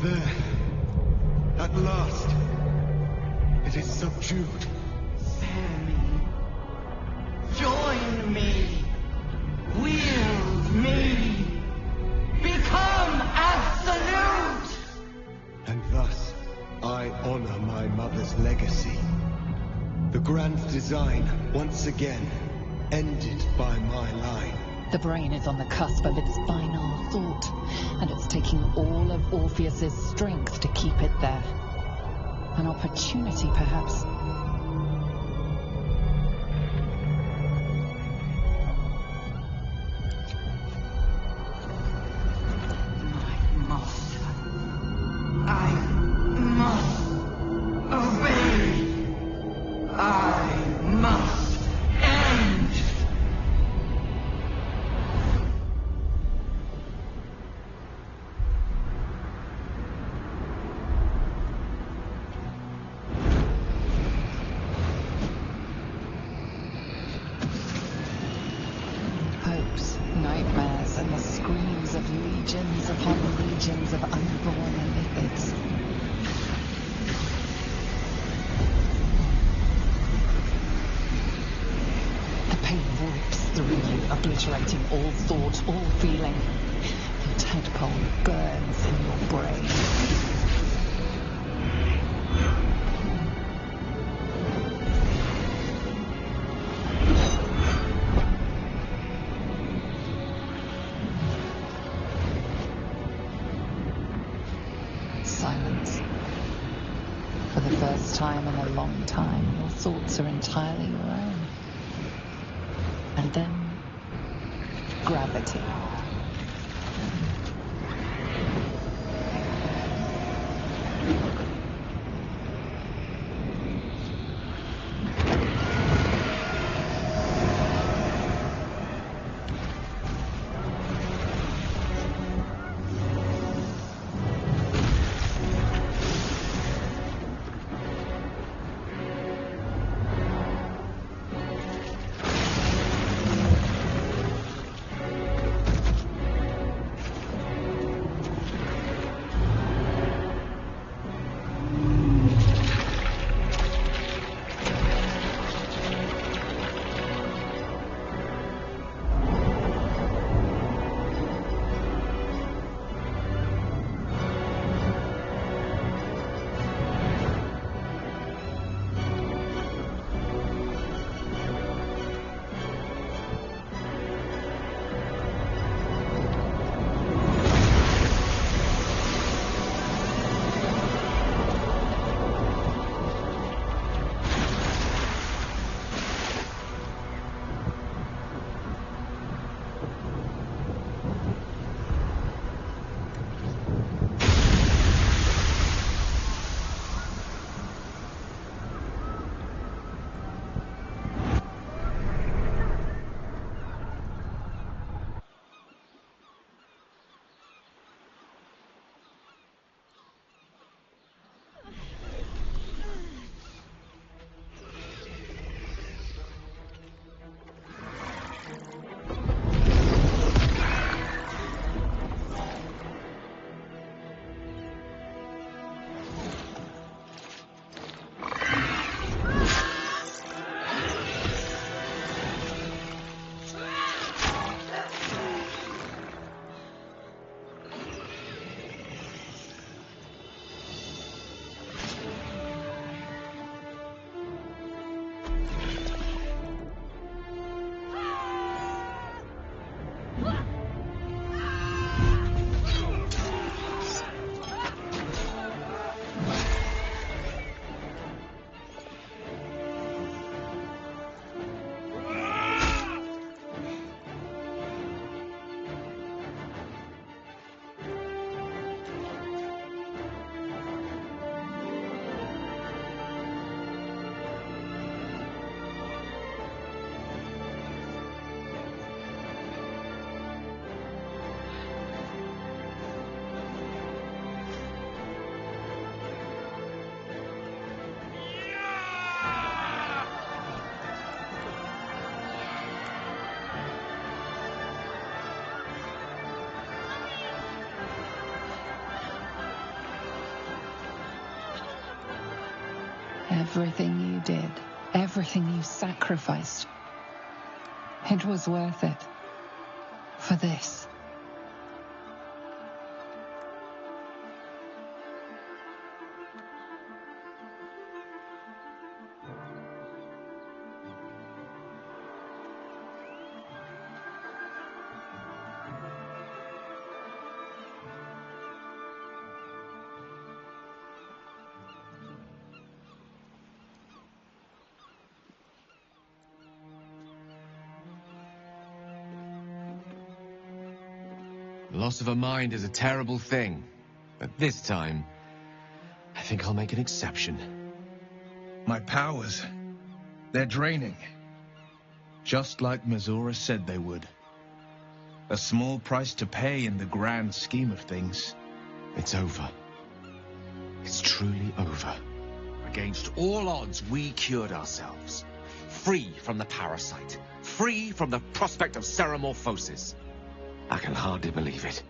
There. At last. It is subdued. Spare me. Join me. Wield me. Become absolute! And thus, I honor my mother's legacy. The grand design, once again, ended by my line. The brain is on the cusp of its final thought, and it's taking all of Orpheus's strength to keep it there. An opportunity, perhaps. My master. I must obey. I must end. Hopes, nightmares, and the screams of legions upon legions of unborn lithids. The pain rips through you, obliterating all thought, all feeling. The tadpole burns in your brain. Silence. For the first time in a long time, your thoughts are entirely your own. And then, gravity. Everything you did, everything you sacrificed, it was worth it. For this. The loss of a mind is a terrible thing, but this time, I think I'll make an exception. My powers, they're draining. Just like Mizora said they would. A small price to pay in the grand scheme of things. It's over. It's truly over. Against all odds, we cured ourselves. Free from the parasite. Free from the prospect of ceremorphosis. I can hardly believe it.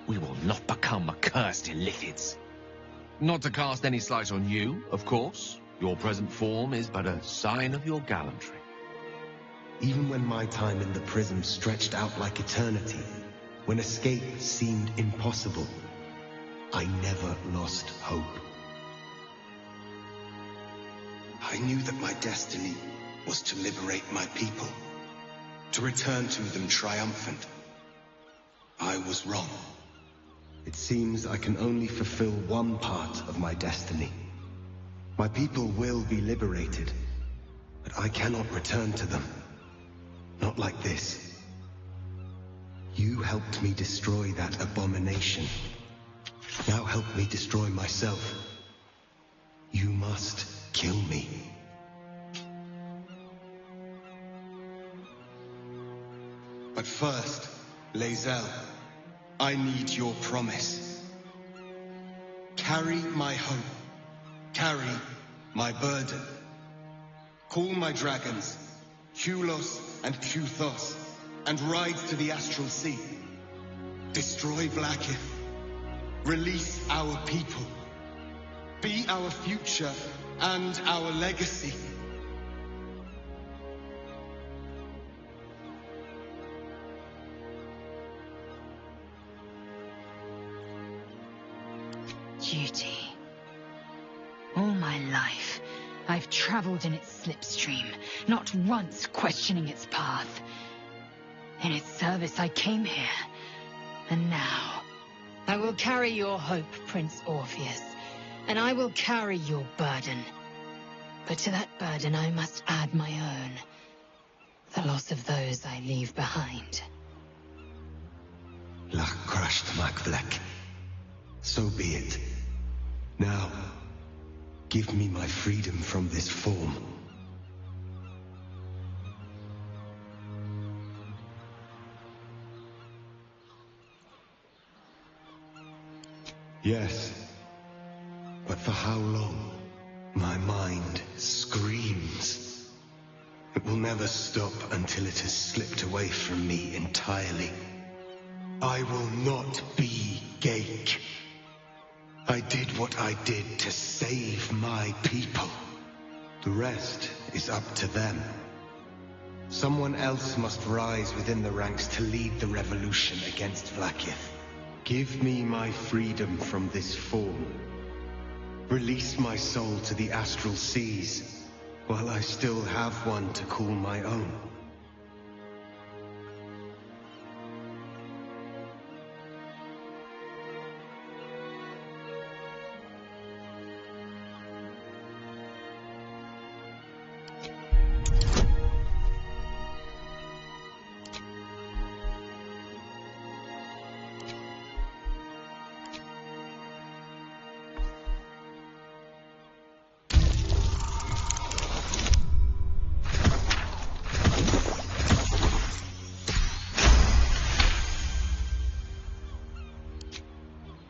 We will not become accursed illithids. Not to cast any slight on you, of course. Your present form is but a sign of your gallantry. Even when my time in the prism stretched out like eternity, when escape seemed impossible, I never lost hope. I knew that my destiny was to liberate my people, to return to them triumphant. I was wrong. It seems I can only fulfill one part of my destiny. My people will be liberated, but I cannot return to them. Not like this. You helped me destroy that abomination. Now help me destroy myself. You must kill me. But first, Lae'zel, I need your promise. Carry my hope. Carry my burden. Call my dragons, Hulos and Kuthos, and ride to the Astral Sea. Destroy Vlaakith. Release our people. Be our future and our legacy. Duty. All my life, I've traveled in its slipstream, not once questioning its path. In its service, I came here. And now, I will carry your hope, Prince Orpheus, and I will carry your burden. But to that burden, I must add my own. The loss of those I leave behind. Lach crashed Makvlek. So be it. Now, give me my freedom from this form. Yes, but for how long? My mind screams. It will never stop until it has slipped away from me entirely. I will not be Gake. I did what I did to save my people. The rest is up to them. Someone else must rise within the ranks to lead the revolution against Vlaakith. Give me my freedom from this form. Release my soul to the astral seas, while I still have one to call my own.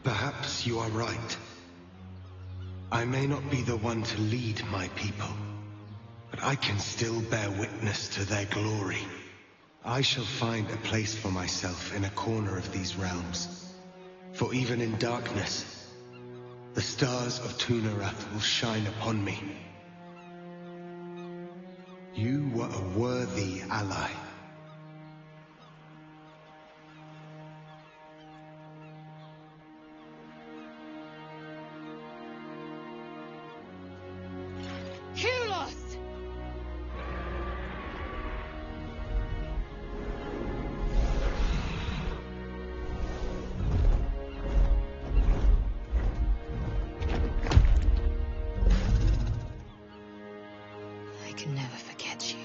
Perhaps you are right. I may not be the one to lead my people, but I can still bear witness to their glory. I shall find a place for myself in a corner of these realms. For even in darkness, the stars of Tunarath will shine upon me, You were a worthy ally. I can never forget you.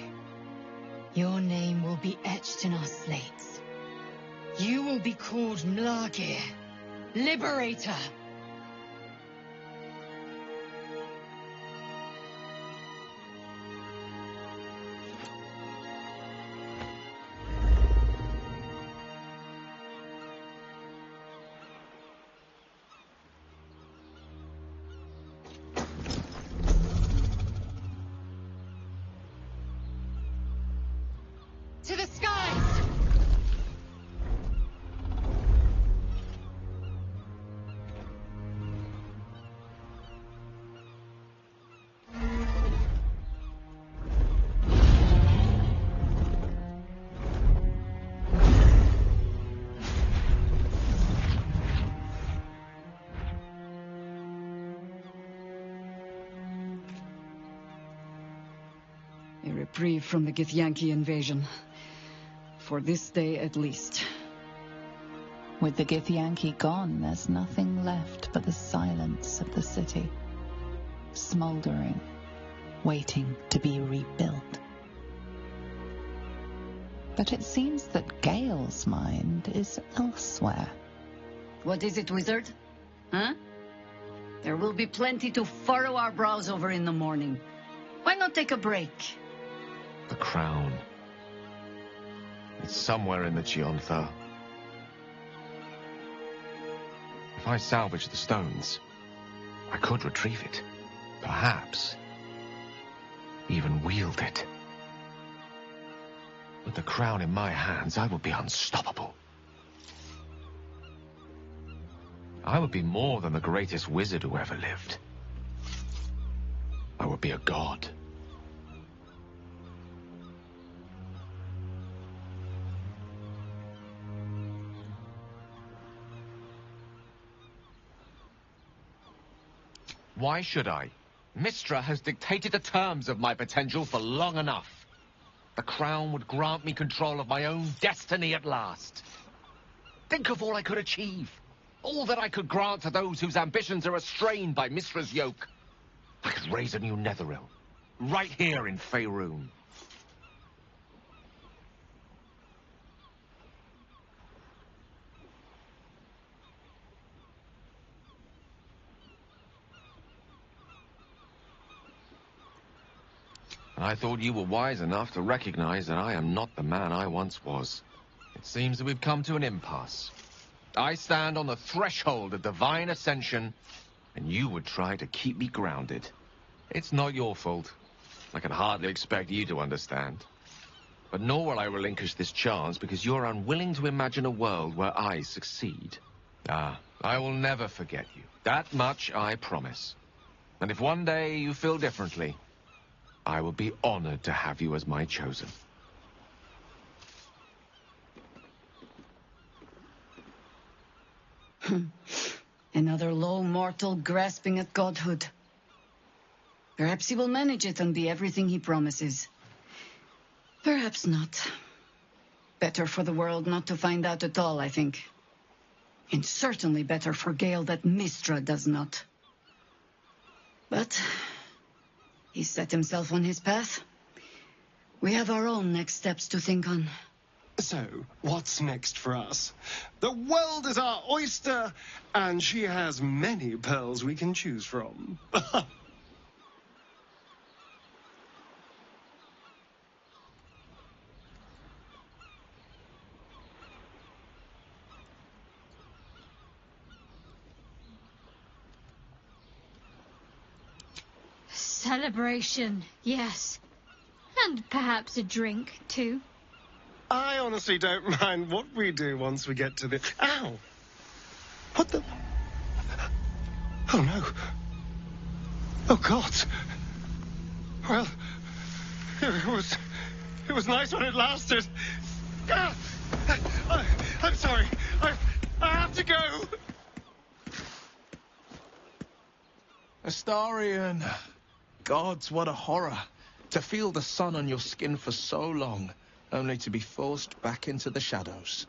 Your name will be etched in our slates. You will be called Mlagir, Liberator. To the skies! A reprieve from the Githyanki invasion. For this day at least. With the Githyanki gone, there's nothing left but the silence of the city, smoldering, waiting to be rebuilt. But it seems that Gale's mind is elsewhere. What is it, wizard? Huh? There will be plenty to furrow our brows over in the morning. Why not take a break? The crown. It's somewhere in the Chiontha. If I salvage the stones, I could retrieve it. Perhaps even wield it. With the crown in my hands, I will be unstoppable. I would be more than the greatest wizard who ever lived. I would be a god. Why should I? Mistra has dictated the terms of my potential for long enough. The crown would grant me control of my own destiny at last. Think of all I could achieve. All that I could grant to those whose ambitions are restrained by Mistra's yoke. I could raise a new Netheril, right here in Faerun. I thought you were wise enough to recognize that I am not the man I once was. It seems that we've come to an impasse. I stand on the threshold of divine ascension, and you would try to keep me grounded. It's not your fault. I can hardly expect you to understand. But nor will I relinquish this chance because you're unwilling to imagine a world where I succeed. Ah, I will never forget you. That much I promise. And if one day you feel differently, I will be honored to have you as my chosen. Another low mortal grasping at godhood. Perhaps he will manage it and be everything he promises. Perhaps not. Better for the world not to find out at all, I think. And certainly better for Gale that Mistra does not. But he set himself on his path. We have our own next steps to think on. So, what's next for us? The world is our oyster, and she has many pearls we can choose from. Celebration, yes. And perhaps a drink, too. I honestly don't mind what we do once we get to the... Ow! What the... Oh, no. Oh, God. Well, It was nice when it lasted. I'm sorry. I have to go. Astarion. Gods, what a horror. To feel the sun on your skin for so long, only to be forced back into the shadows.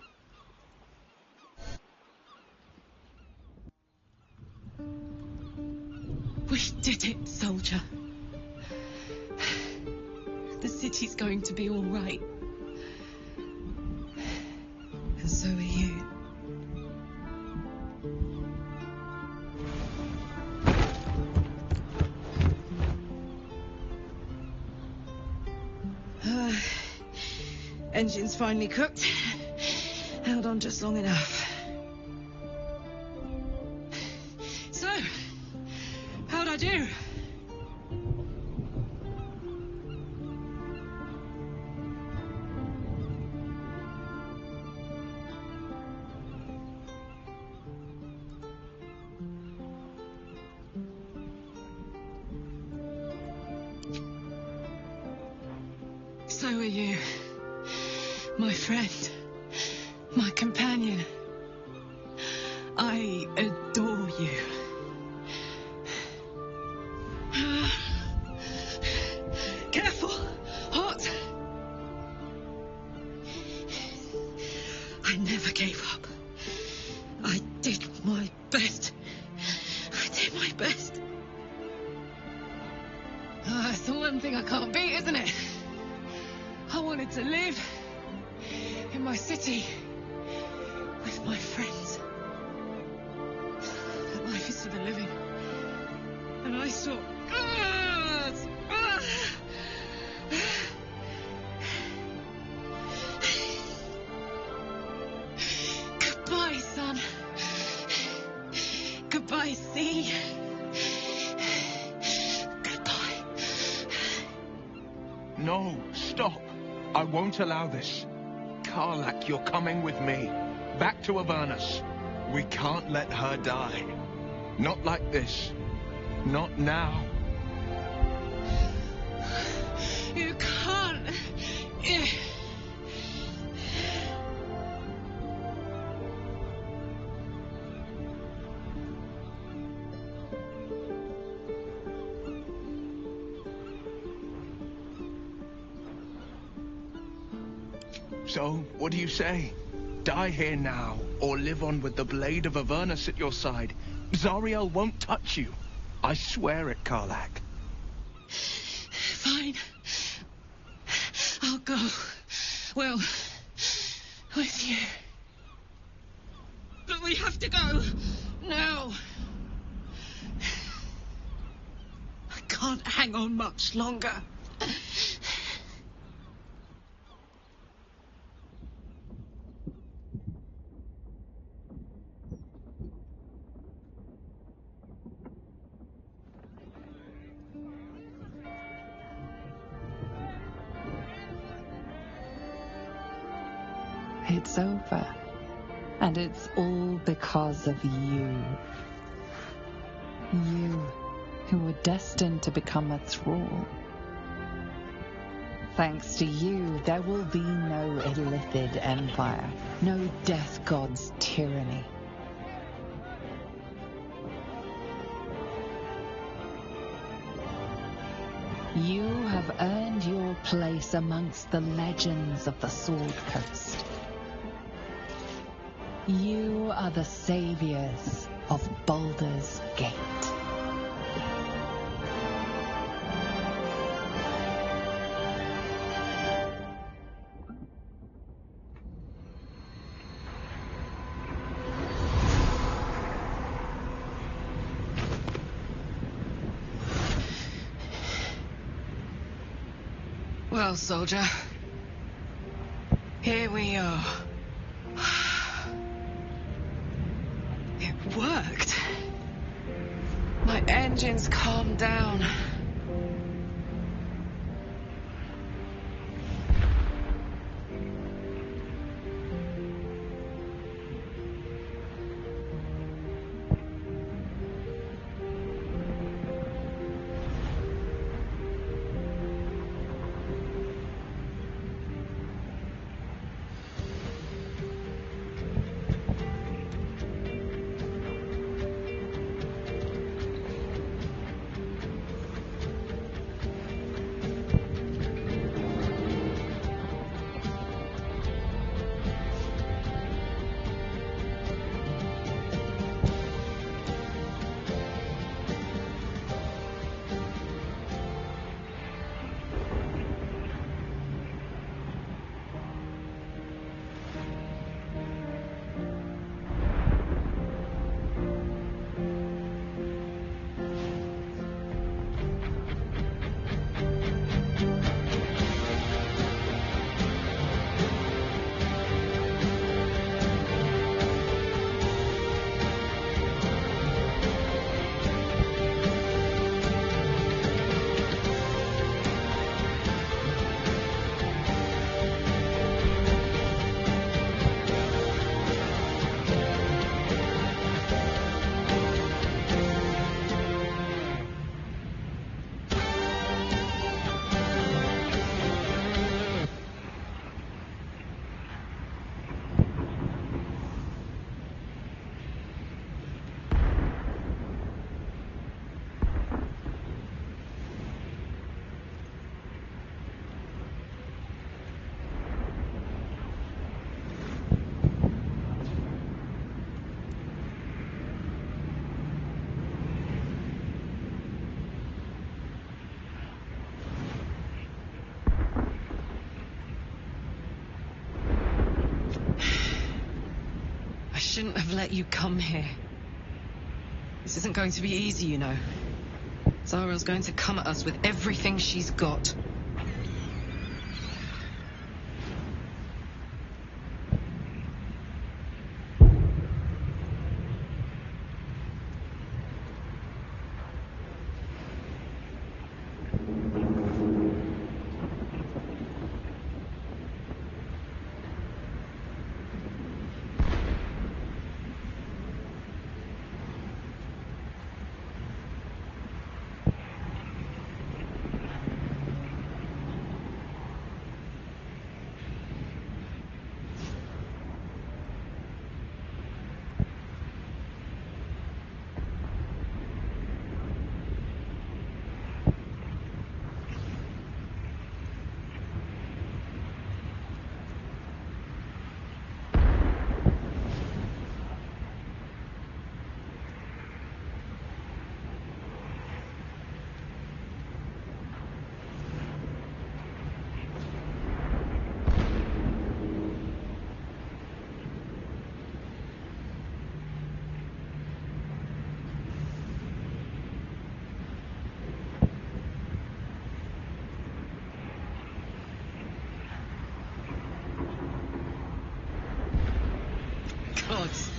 We did it, soldier. The city's going to be all right. And so are you. Engine's finally cooked. Held on just long enough. So, how'd I do? So are you. My friend, my companion. I adore you. Careful, hot. I never gave up. I did my best. I did my best. It's the one thing I can't beat, isn't it? I wanted to live in my city with my friends. But life is for the living. And I saw... Goodbye, sun. Goodbye, sea. Goodbye. No, stop. I won't allow this. Karlak, you're coming with me. Back to Avernus. We can't let her die. Not like this. Not now. You can't. So, what do you say? Die here now, or live on with the blade of Avernus at your side. Zariel won't touch you. I swear it, Karlak. Fine. I'll go. Well, with you. But we have to go. Now. I can't hang on much longer. It's over. And it's all because of you. You, who were destined to become a thrall. Thanks to you, there will be no Illithid Empire, no Death God's tyranny. You have earned your place amongst the legends of the Sword Coast. You are the saviors of Baldur's Gate. Well, soldier, here we are. It worked. My engines calmed down. I shouldn't have let you come here. This isn't going to be easy, you know. Zara's going to come at us with everything she's got. Gods,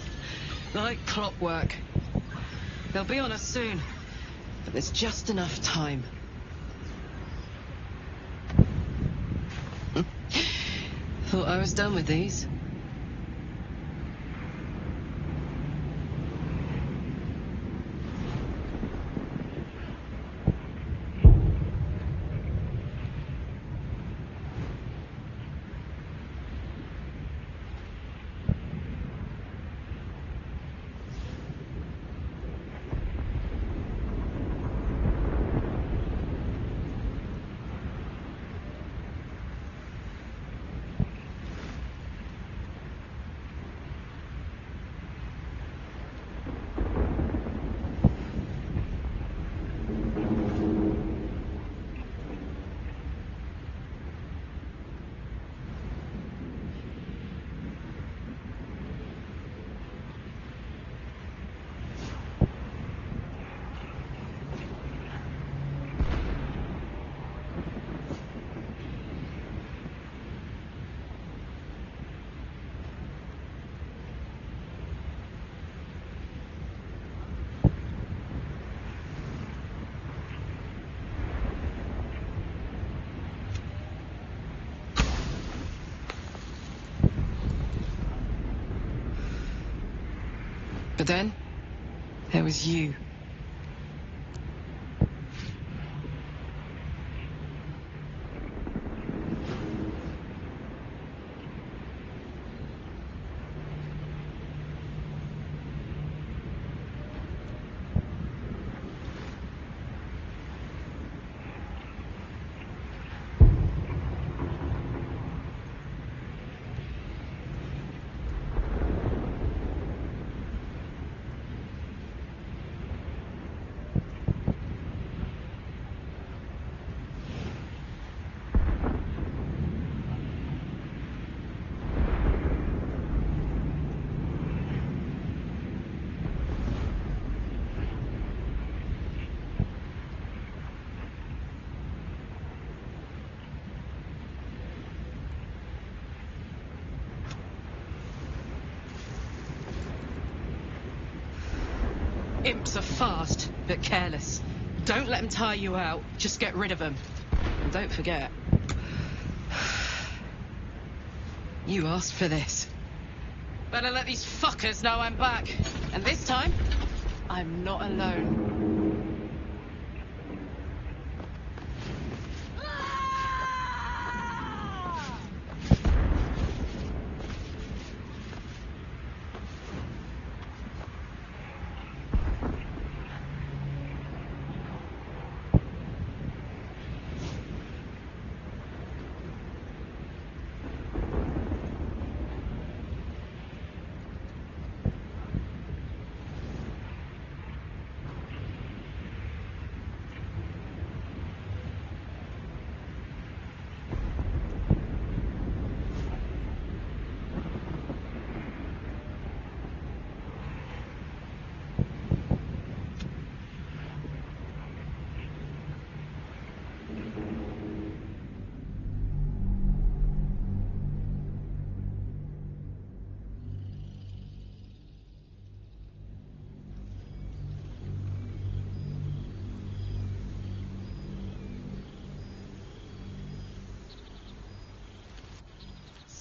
like clockwork. They'll be on us soon, but there's just enough time. Thought I was done with these. But then, there was you. Imps are fast, but careless. Don't let them tire you out. Just get rid of them. And don't forget, you asked for this. Better let these fuckers know I'm back. And this time, I'm not alone.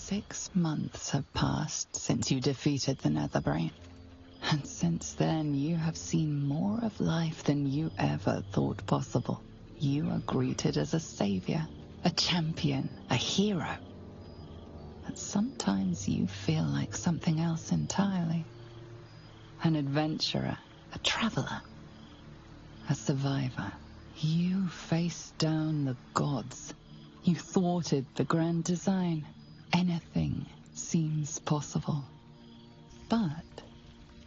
6 months have passed since you defeated the Netherbrain. And since then, you have seen more of life than you ever thought possible. You are greeted as a savior, a champion, a hero. But sometimes you feel like something else entirely. An adventurer, a traveler, a survivor. You faced down the gods. You thwarted the grand design. Anything seems possible. But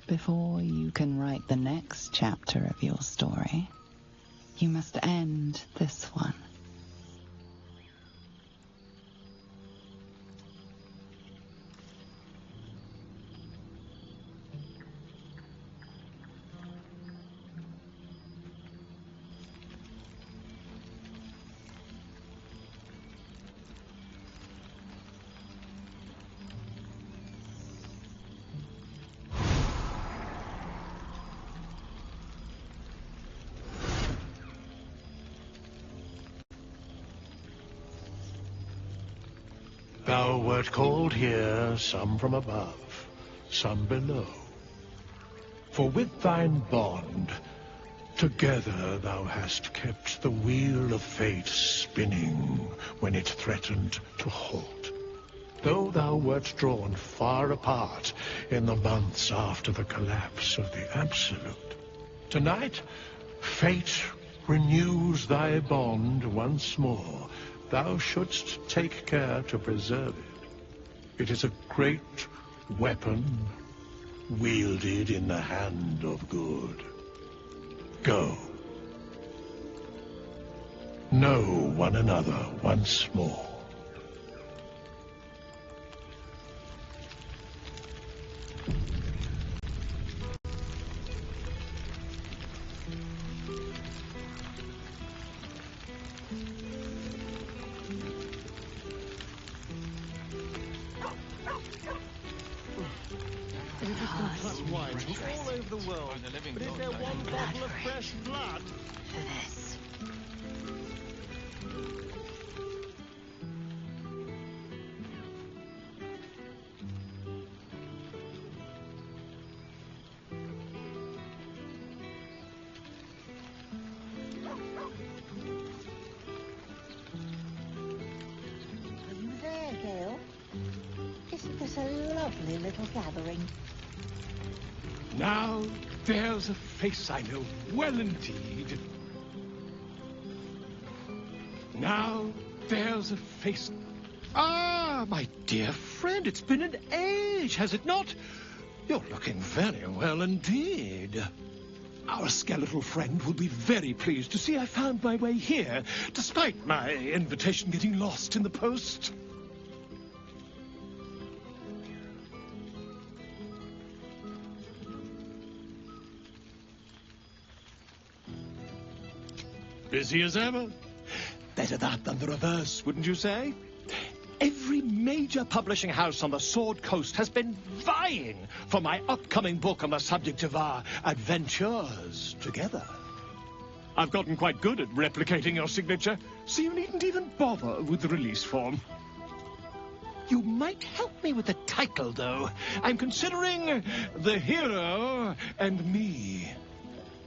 before you can write the next chapter of your story, you must end this one. Thou wert called here, some from above, some below. For with thine bond, together thou hast kept the wheel of fate spinning when it threatened to halt. Though thou wert drawn far apart in the months after the collapse of the Absolute, tonight fate renews thy bond once more. Thou shouldst take care to preserve it. It is a great weapon wielded in the hand of good. Go. Know one another once more. All over the world, but is there one bottle of fresh blood? For this. Are you there, Gale? Isn't this a lovely little gathering? Now, there's a face I know well indeed. Now, there's a face... Ah, my dear friend, it's been an age, has it not? You're looking very well indeed. Our skeletal friend will be very pleased to see I found my way here, despite my invitation getting lost in the post. Busy as ever. Better that than the reverse, wouldn't you say? Every major publishing house on the Sword Coast has been vying for my upcoming book on the subject of our adventures together. I've gotten quite good at replicating your signature, so you needn't even bother with the release form. You might help me with the title, though. I'm considering The Hero and Me.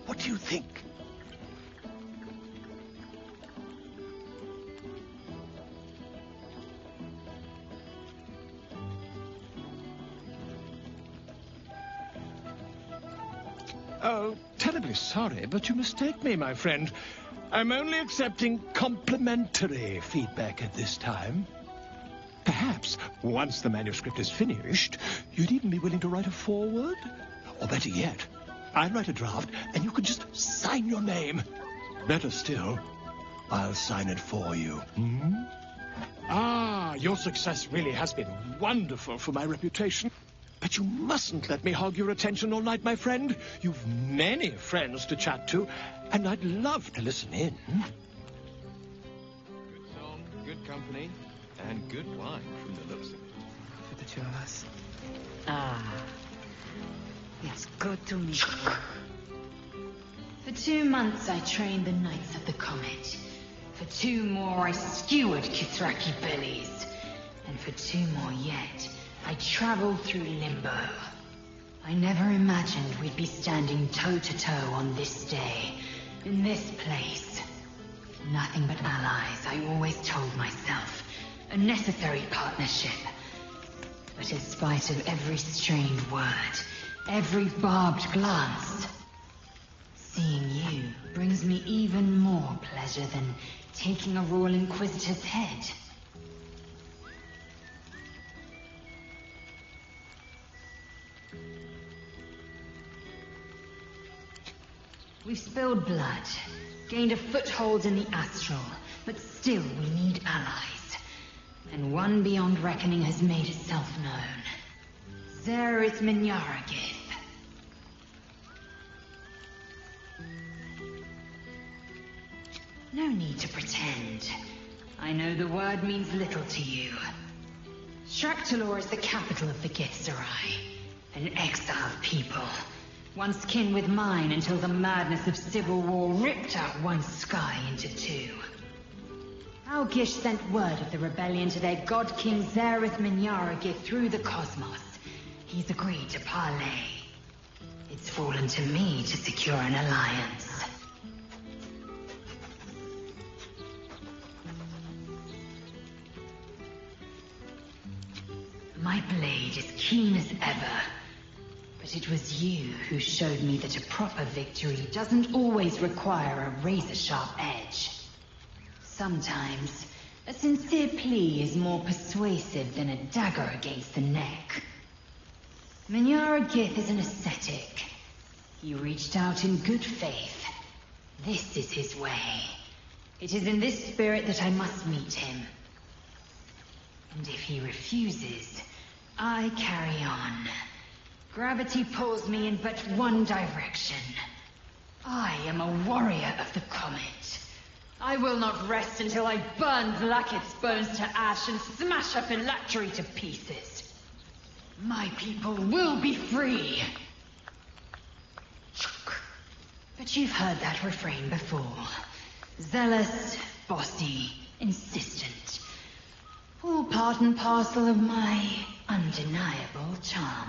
What do you think? Oh, terribly sorry, but you mistake me, my friend. I'm only accepting complimentary feedback at this time. Perhaps, once the manuscript is finished, you'd even be willing to write a foreword? Or better yet, I'll write a draft, and you can just sign your name. Better still, I'll sign it for you. Ah, your success really has been wonderful for my reputation. But you mustn't let me hog your attention all night, my friend. You've many friends to chat to, and I'd love to listen in. Good song, good company, and good wine from the looks of it. For the two of us. Ah. It's good to meet you. For 2 months I trained the Knights of the Comet. For 2 more I skewered Kithraki bellies. And And for 2 more yet, I traveled through limbo. I never imagined we'd be standing toe-to-toe on this day, in this place. Nothing but allies, I always told myself. A necessary partnership. But in spite of every strained word, every barbed glance, seeing you brings me even more pleasure than taking a Royal Inquisitor's head. We've spilled blood, gained a foothold in the astral, but still we need allies. And one beyond reckoning has made itself known. Zerith Minyaragith. No need to pretend. I know the word means little to you. Shraktalor is the capital of the Githzerai, an exiled people. Once kin with mine until the madness of civil war ripped out one sky into 2. Algish sent word of the rebellion to their god king Zerith Minyaragith through the cosmos. He's agreed to parley. It's fallen to me to secure an alliance. My blade is keen as ever. But it was you who showed me that a proper victory doesn't always require a razor-sharp edge. Sometimes, a sincere plea is more persuasive than a dagger against the neck. Minyaragith is an ascetic. He reached out in good faith. This is his way. It is in this spirit that I must meet him. And if he refuses, I carry on. Gravity pulls me in but one direction. I am a warrior of the comet. I will not rest until I burn Vlaakith's bones to ash and smash up Electri to pieces. My people will be free. But you've heard that refrain before. Zealous, bossy, insistent. All part and parcel of my undeniable charm.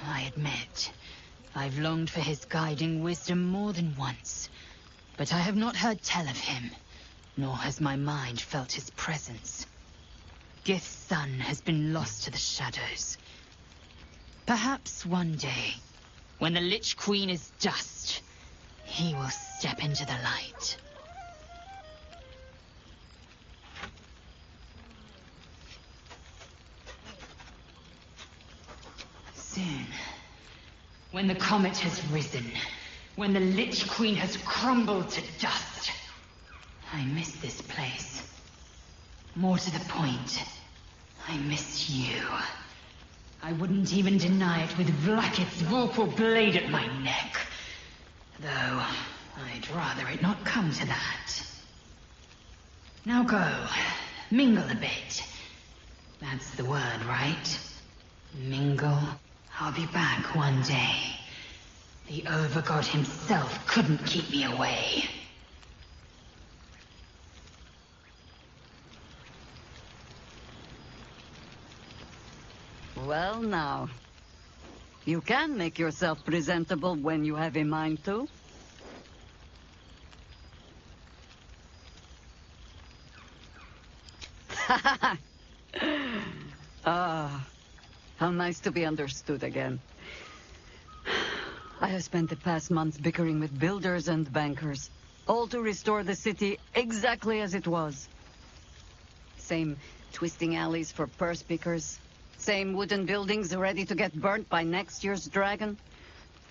I admit, I've longed for his guiding wisdom more than once, but I have not heard tell of him, nor has my mind felt his presence. Gith's son has been lost to the shadows. Perhaps one day, when the Lich Queen is dust, he will step into the light. Soon, when the comet has risen, when the Lich Queen has crumbled to dust, I miss this place. More to the point, I miss you. I wouldn't even deny it with Vlaakith's Vorpal blade at my neck. Though, I'd rather it not come to that. Now go, mingle a bit. That's the word, right? Mingle. I'll be back one day. The Overgod himself couldn't keep me away. Well now, you can make yourself presentable when you have a mind to. Ah, how nice to be understood again. I have spent the past months bickering with builders and bankers, all to restore the city exactly as it was. Same twisting alleys for purse pickers, same wooden buildings ready to get burnt by next year's dragon,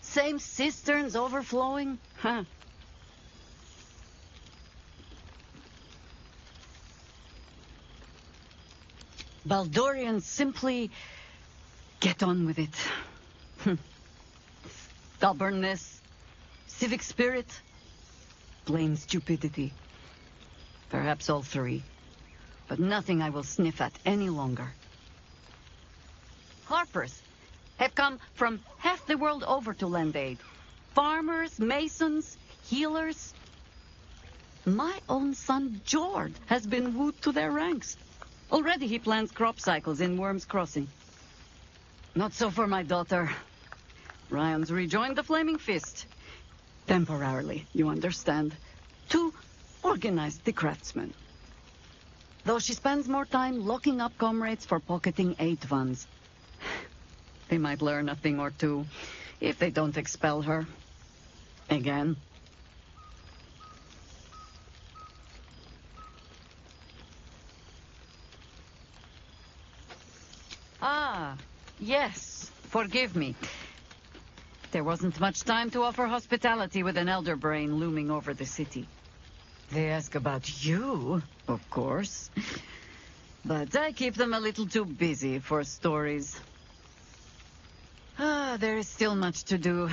same cisterns overflowing, huh? Baldorians simply get on with it. Stubbornness, civic spirit, plain stupidity. Perhaps all three, but nothing I will sniff at any longer. Harpers have come from half the world over to lend aid. farmers, masons, healers. My own son, Jord, has been wooed to their ranks. Already he plans crop cycles in Worm's Crossing. Not so for my daughter. Ryan's rejoined the Flaming Fist. Temporarily, you understand. To organize the craftsmen. Though she spends more time locking up comrades for pocketing aid funds. They might learn a thing or two if they don't expel her. Again. Ah, yes. Forgive me. There wasn't much time to offer hospitality with an elder brain looming over the city. They ask about you, of course. But I keep them a little too busy for stories. There is still much to do.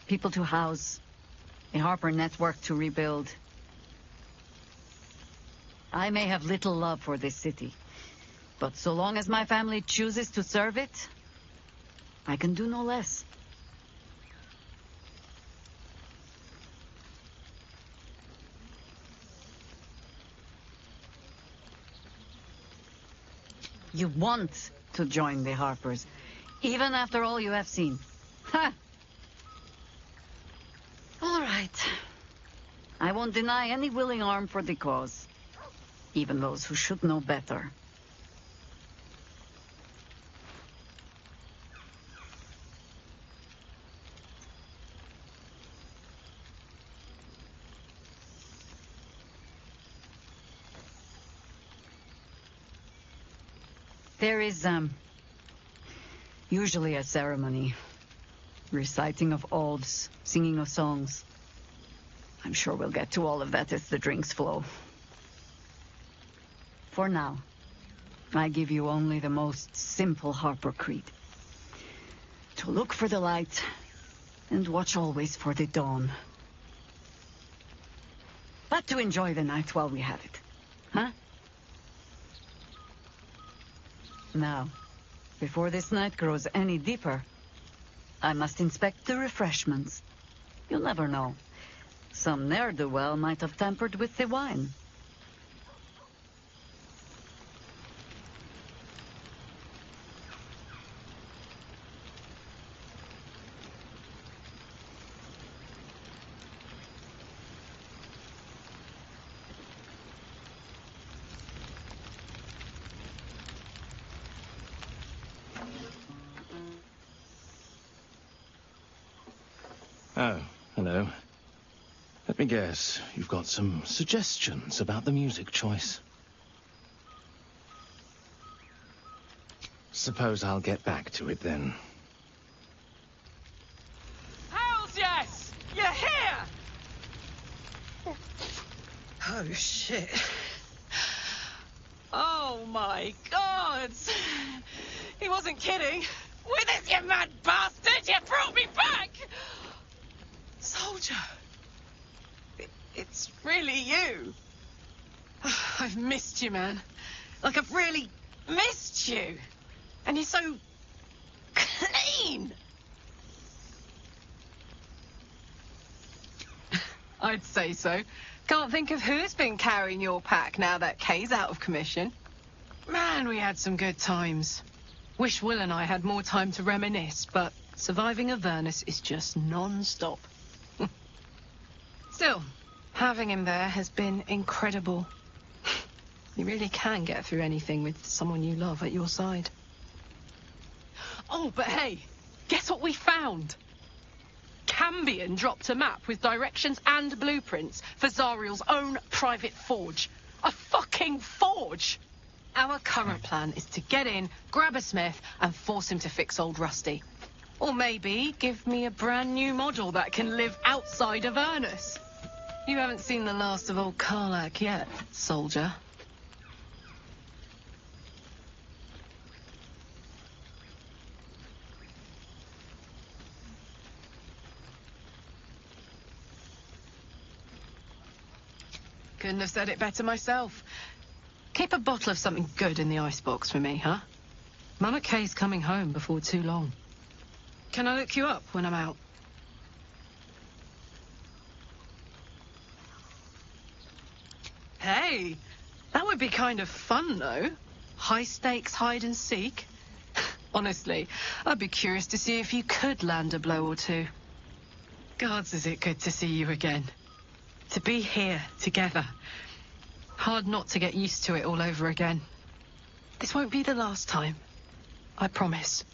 People to house. A Harper network to rebuild. I may have little love for this city. But so long as my family chooses to serve it, I can do no less. You want to join the Harpers, even after all you have seen. Ha! All right. I won't deny any willing arm for the cause, even those who should know better. There is, usually a ceremony. Reciting of oaths, singing of songs. I'm sure we'll get to all of that as the drinks flow. For now, I give you only the most simple Harper creed. To look for the light, and watch always for the dawn. But to enjoy the night while we have it, huh? Now, before this night grows any deeper, I must inspect the refreshments. You'll never know. Some ne'er-do-well might have tampered with the wine. Oh, hello. Let me guess, you've got some suggestions about the music choice. Suppose I'll get back to it then. Hells yes! You're here! Oh, shit. Oh, my God! He wasn't kidding. With this, you mad bastard! You brought me back! Soldier! It's really you. I've missed you, man. Like, I've really missed you. And you're so clean. I'd say so. Can't think of who's been carrying your pack now that Kay's out of commission. Man, we had some good times. Wish Will and I had more time to reminisce, but surviving Avernus is just non-stop. Still, having him there has been incredible. You really can get through anything with someone you love at your side. Oh, but hey, guess what we found? Cambion dropped a map with directions and blueprints for Zariel's own private forge. A fucking forge! Our current plan is to get in, grab a smith, and force him to fix old Rusty. Or maybe give me a brand new model that can live outside of Avernus. You haven't seen the last of old Karlak yet, soldier. Couldn't have said it better myself. Keep a bottle of something good in the icebox for me, huh? Mama Kay's coming home before too long. Can I look you up when I'm out? Hey, that would be kind of fun, though. High stakes hide and seek. Honestly, I'd be curious to see if you could land a blow or two. Gods, is it good to see you again. To be here, together. Hard not to get used to it all over again. This won't be the last time. I promise.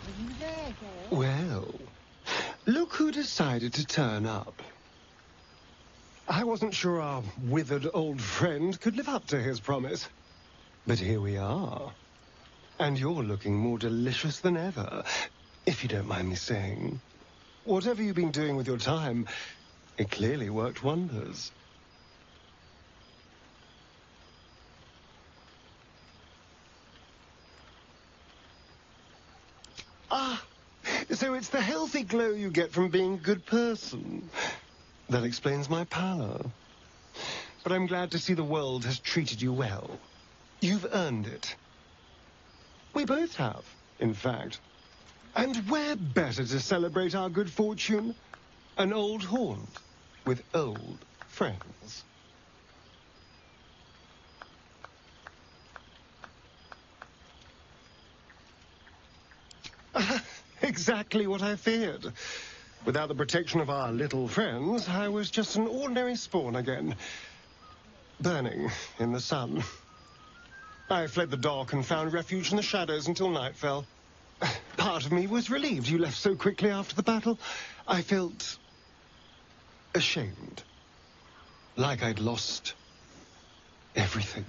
Are you there, Gale? Well, look who decided to turn up. I wasn't sure our withered old friend could live up to his promise. But here we are. And you're looking more delicious than ever, if you don't mind me saying. Whatever you've been doing with your time, it clearly worked wonders. Ah, so it's the healthy glow you get from being a good person. That explains my pallor. But I'm glad to see the world has treated you well. You've earned it. We both have, in fact. And where better to celebrate our good fortune? An old haunt with old friends. Exactly what I feared. Without the protection of our little friends, I was just an ordinary spawn again. Burning in the sun. I fled the dark and found refuge in the shadows until night fell. Part of me was relieved you left so quickly after the battle. I felt ashamed. Like I'd lost everything.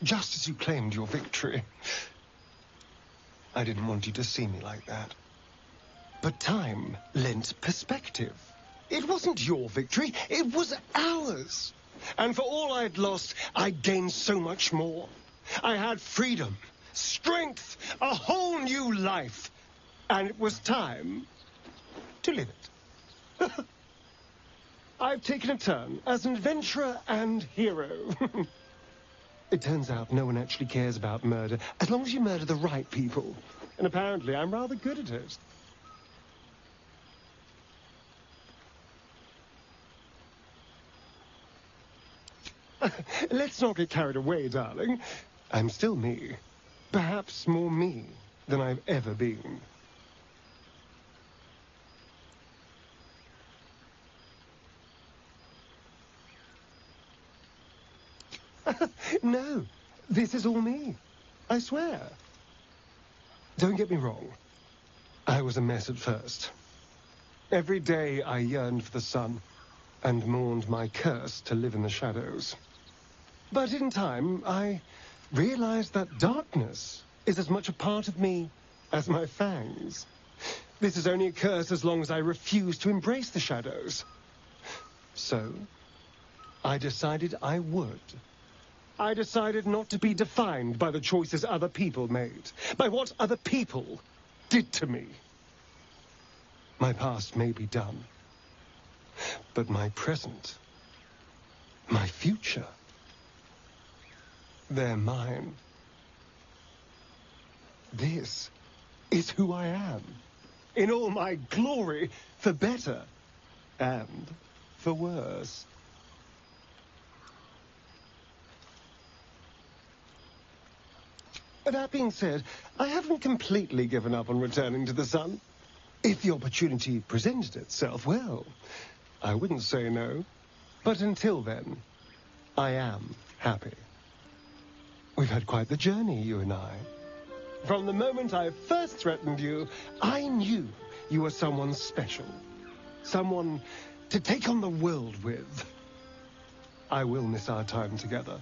Just as you claimed your victory. I didn't want you to see me like that. But time lent perspective. It wasn't your victory, it was ours. And for all I'd lost, I'd gained so much more. I had freedom, strength, a whole new life. And it was time to live it. I've taken a turn as an adventurer and hero. It turns out no one actually cares about murder, as long as you murder the right people. And apparently I'm rather good at it. Let's not get carried away, darling. I'm still me. Perhaps more me than I've ever been. No, this is all me. I swear. Don't get me wrong. I was a mess at first. Every day I yearned for the sun and mourned my curse to live in the shadows. But in time, I realized that darkness is as much a part of me as my fangs. This is only a curse as long as I refuse to embrace the shadows. So, I decided I would. I decided not to be defined by the choices other people made, by what other people did to me. My past may be done, but my present, my future, they're mine. This is who I am, in all my glory, for better and for worse. That being said, I haven't completely given up on returning to the sun. If the opportunity presented itself, well, I wouldn't say no. But until then, I am happy. We've had quite the journey, you and I. From the moment I first threatened you, I knew you were someone special. Someone to take on the world with. I will miss our time together.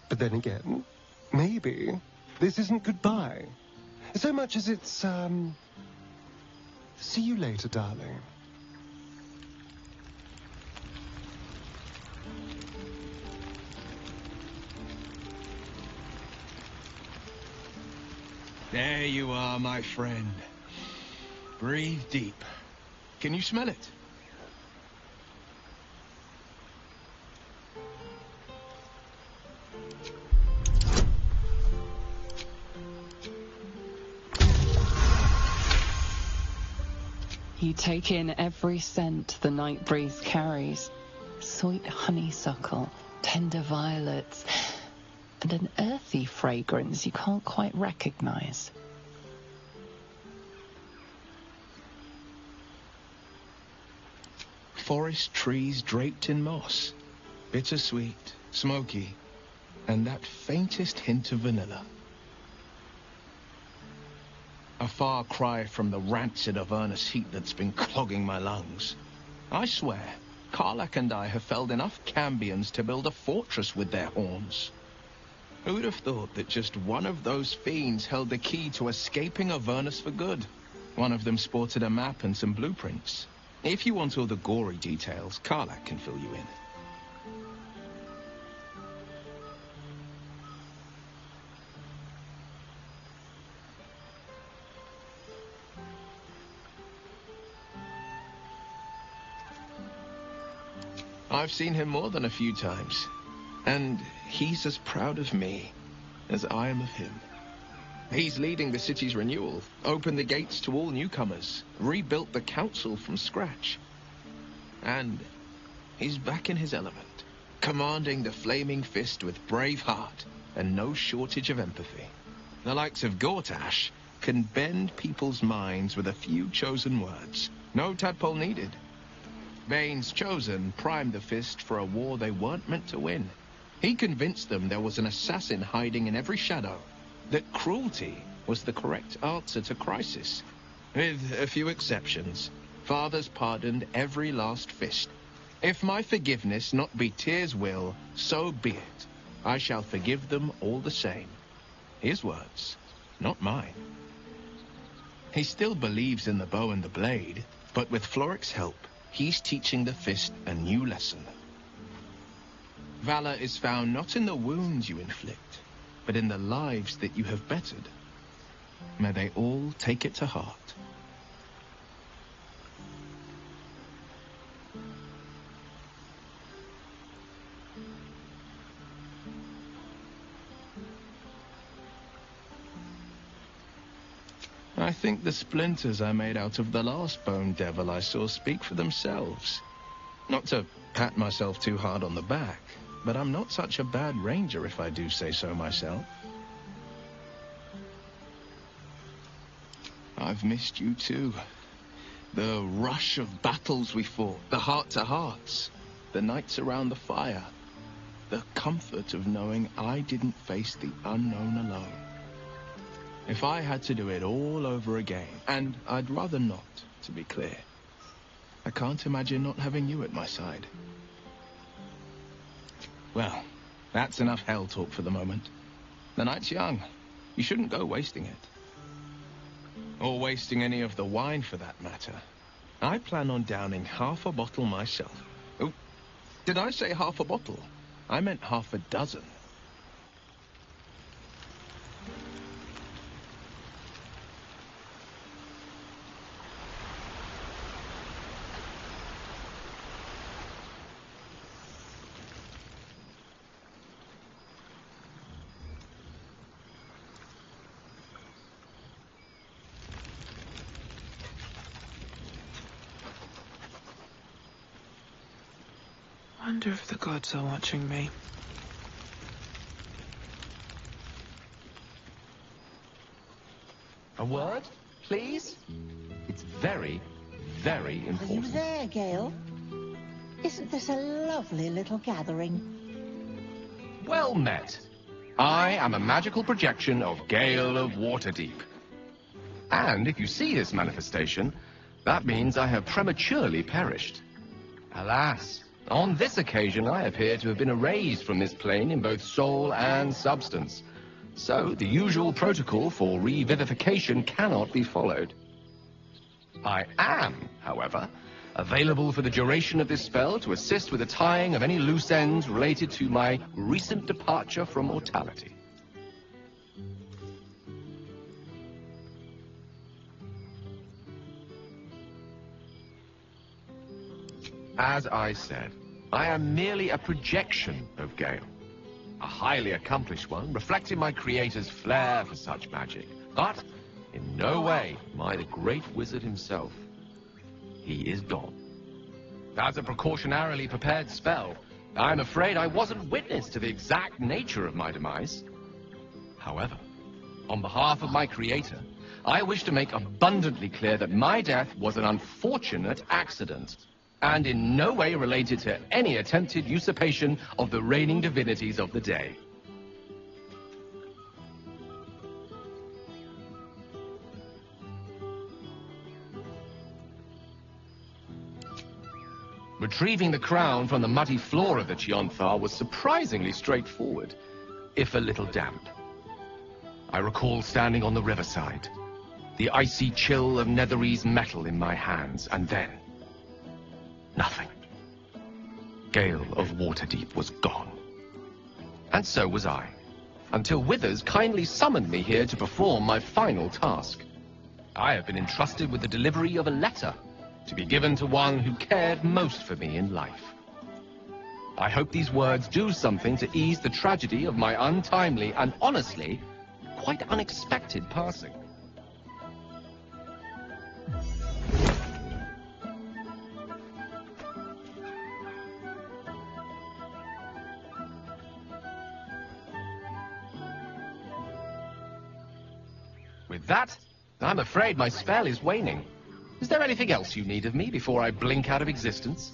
But then again, maybe this isn't goodbye. So much as it's, see you later, darling. There you are, my friend. Breathe deep. Can you smell it? You take in every scent the night breeze carries. Sweet honeysuckle, tender violets, and an earthy fragrance you can't quite recognize. Forest trees draped in moss. Bittersweet, smoky, and that faintest hint of vanilla. A far cry from the rancid Avernus heat that's been clogging my lungs. I swear, Karlach and I have felled enough Cambions to build a fortress with their horns. Who'd have thought that just one of those fiends held the key to escaping Avernus for good? One of them sported a map and some blueprints. If you want all the gory details, Karlach can fill you in. I've seen him more than a few times, and he's as proud of me as I am of him. He's leading the city's renewal, opened the gates to all newcomers, rebuilt the council from scratch. And he's back in his element, commanding the Flaming Fist with brave heart and no shortage of empathy. The likes of Gortash can bend people's minds with a few chosen words. No tadpole needed. Bane's Chosen primed the Fist for a war they weren't meant to win. He convinced them there was an assassin hiding in every shadow, that cruelty was the correct answer to crisis. With a few exceptions, fathers pardoned every last Fist. If my forgiveness not be Tyr's will, so be it. I shall forgive them all the same. His words, not mine. He still believes in the bow and the blade, but with Floric's help, he's teaching the Fist a new lesson. Valor is found not in the wounds you inflict, but in the lives that you have bettered. May they all take it to heart. I think the splinters I made out of the last bone devil I saw speak for themselves. Not to pat myself too hard on the back, but I'm not such a bad ranger if I do say so myself. I've missed you too. The rush of battles we fought, the heart-to-hearts, the nights around the fire, the comfort of knowing I didn't face the unknown alone. If I had to do it all over again, and I'd rather not, to be clear, I can't imagine not having you at my side. Well, that's enough hell talk for the moment. The night's young. You shouldn't go wasting it. Or wasting any of the wine, for that matter. I plan on downing half a bottle myself. Oh, did I say half a bottle? I meant half a dozen. I wonder if the gods are watching me. A word, please? It's very, very Are you important. there, Gale? Isn't this a lovely little gathering? Well met. I am a magical projection of Gale of Waterdeep. And if you see this manifestation, that means I have prematurely perished. Alas, on this occasion I appear to have been erased from this plane in both soul and substance. So the usual protocol for revivification cannot be followed. I am, however, available for the duration of this spell to assist with the tying of any loose ends related to my recent departure from mortality. As I said, I am merely a projection of Gale. A highly accomplished one, reflecting my creator's flair for such magic, but in no way am I the great wizard himself. he is gone. As a precautionarily prepared spell, I'm afraid I wasn't witness to the exact nature of my demise. However, on behalf of my creator, I wish to make abundantly clear that my death was an unfortunate accident, and in no way related to any attempted usurpation of the reigning divinities of the day. Retrieving the crown from the muddy floor of the Chionthar was surprisingly straightforward, if a little damp. I recall standing on the riverside, the icy chill of Netherese metal in my hands, and then nothing. Gale of Waterdeep was gone. And so was I, until Withers kindly summoned me here to perform my final task. I have been entrusted with the delivery of a letter to be given to one who cared most for me in life. I hope these words do something to ease the tragedy of my untimely and honestly quite unexpected passing. With that, I'm afraid my spell is waning. Is there anything else you need of me before I blink out of existence?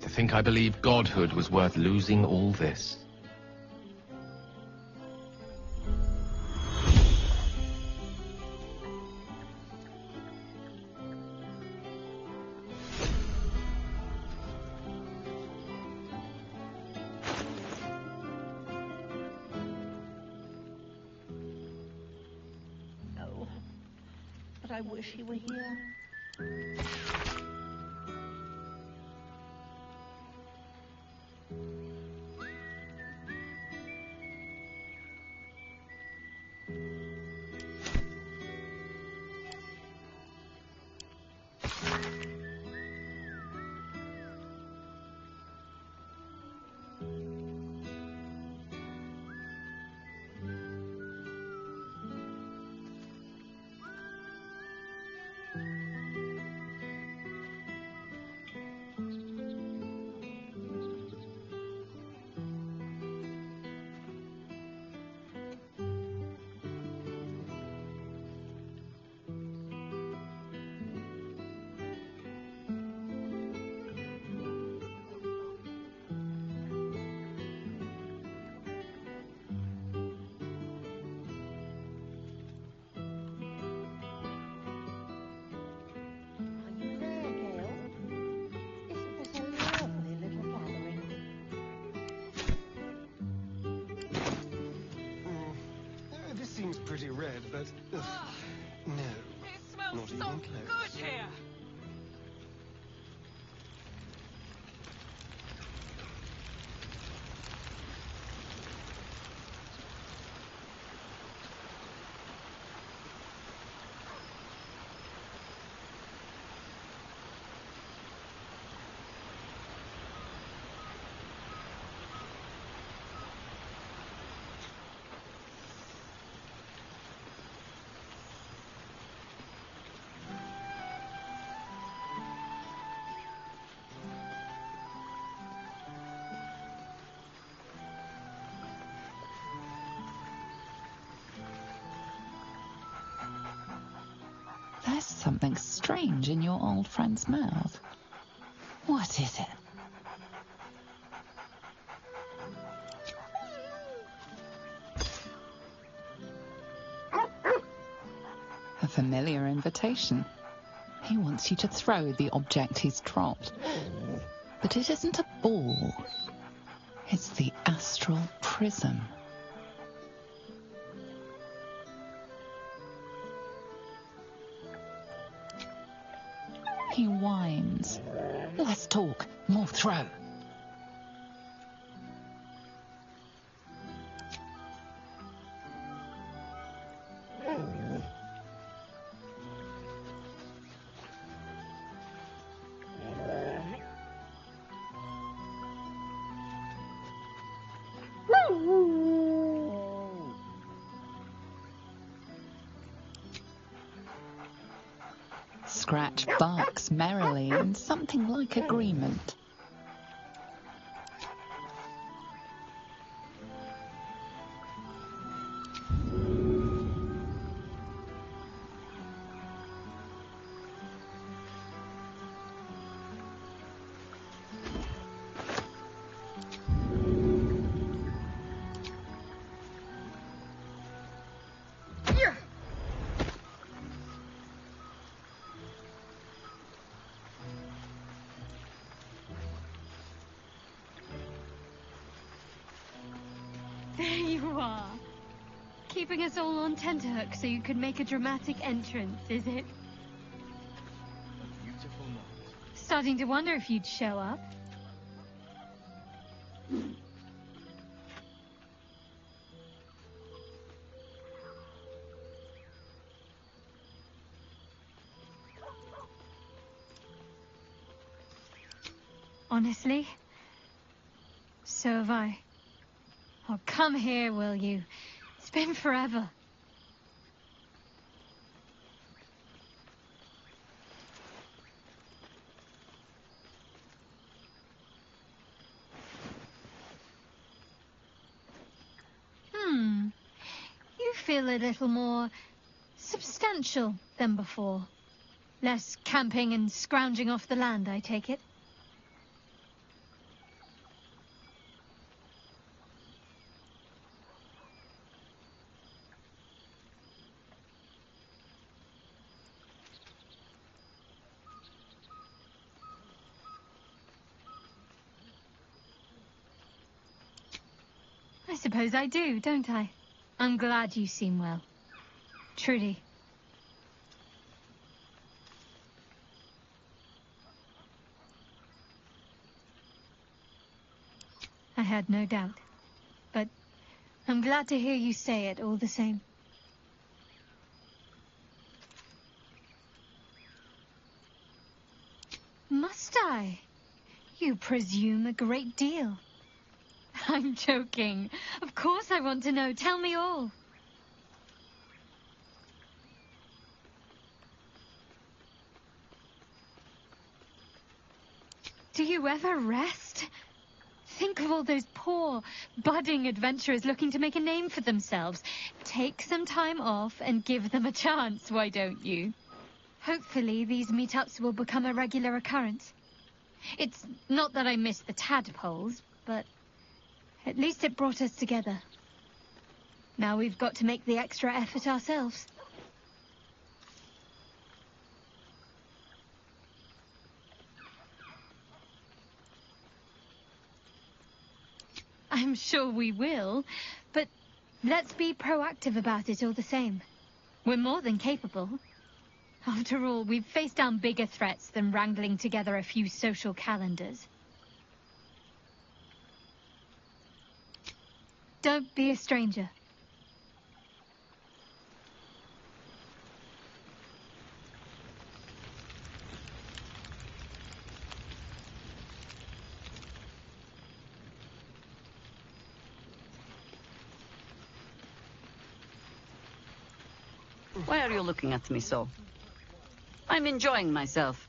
To think I believed godhood was worth losing all this. I wish he were here. Pretty red, but no, It smells not so even close. good here. There's something strange in your old friend's mouth. What is it? A familiar invitation. He wants you to throw the object he's dropped. But it isn't a ball. It's the astral prism. He whines. Less talk, more throw. Scratch barks merrily in something like agreement. There you are. Keeping us all on tenterhooks so you could make a dramatic entrance, is it? A beautiful night. Starting to wonder if you'd show up. Honestly, so have I. Oh, come here, will you? It's been forever. You feel a little more substantial than before. Less camping and scrounging off the land, I take it. I suppose I do, don't I? I'm glad you seem well. Truly. I had no doubt. But I'm glad to hear you say it all the same. Must I? You presume a great deal. I'm joking. Of course I want to know. Tell me all. Do you ever rest? Think of all those poor, budding adventurers looking to make a name for themselves. Take some time off and give them a chance, why don't you? Hopefully these meetups will become a regular occurrence. It's not that I miss the tadpoles, but at least it brought us together. Now we've got to make the extra effort ourselves. I'm sure we will, but let's be proactive about it all the same. We're more than capable. After all, we've faced down bigger threats than wrangling together a few social calendars. Don't be a stranger. Why are you looking at me so? I'm enjoying myself.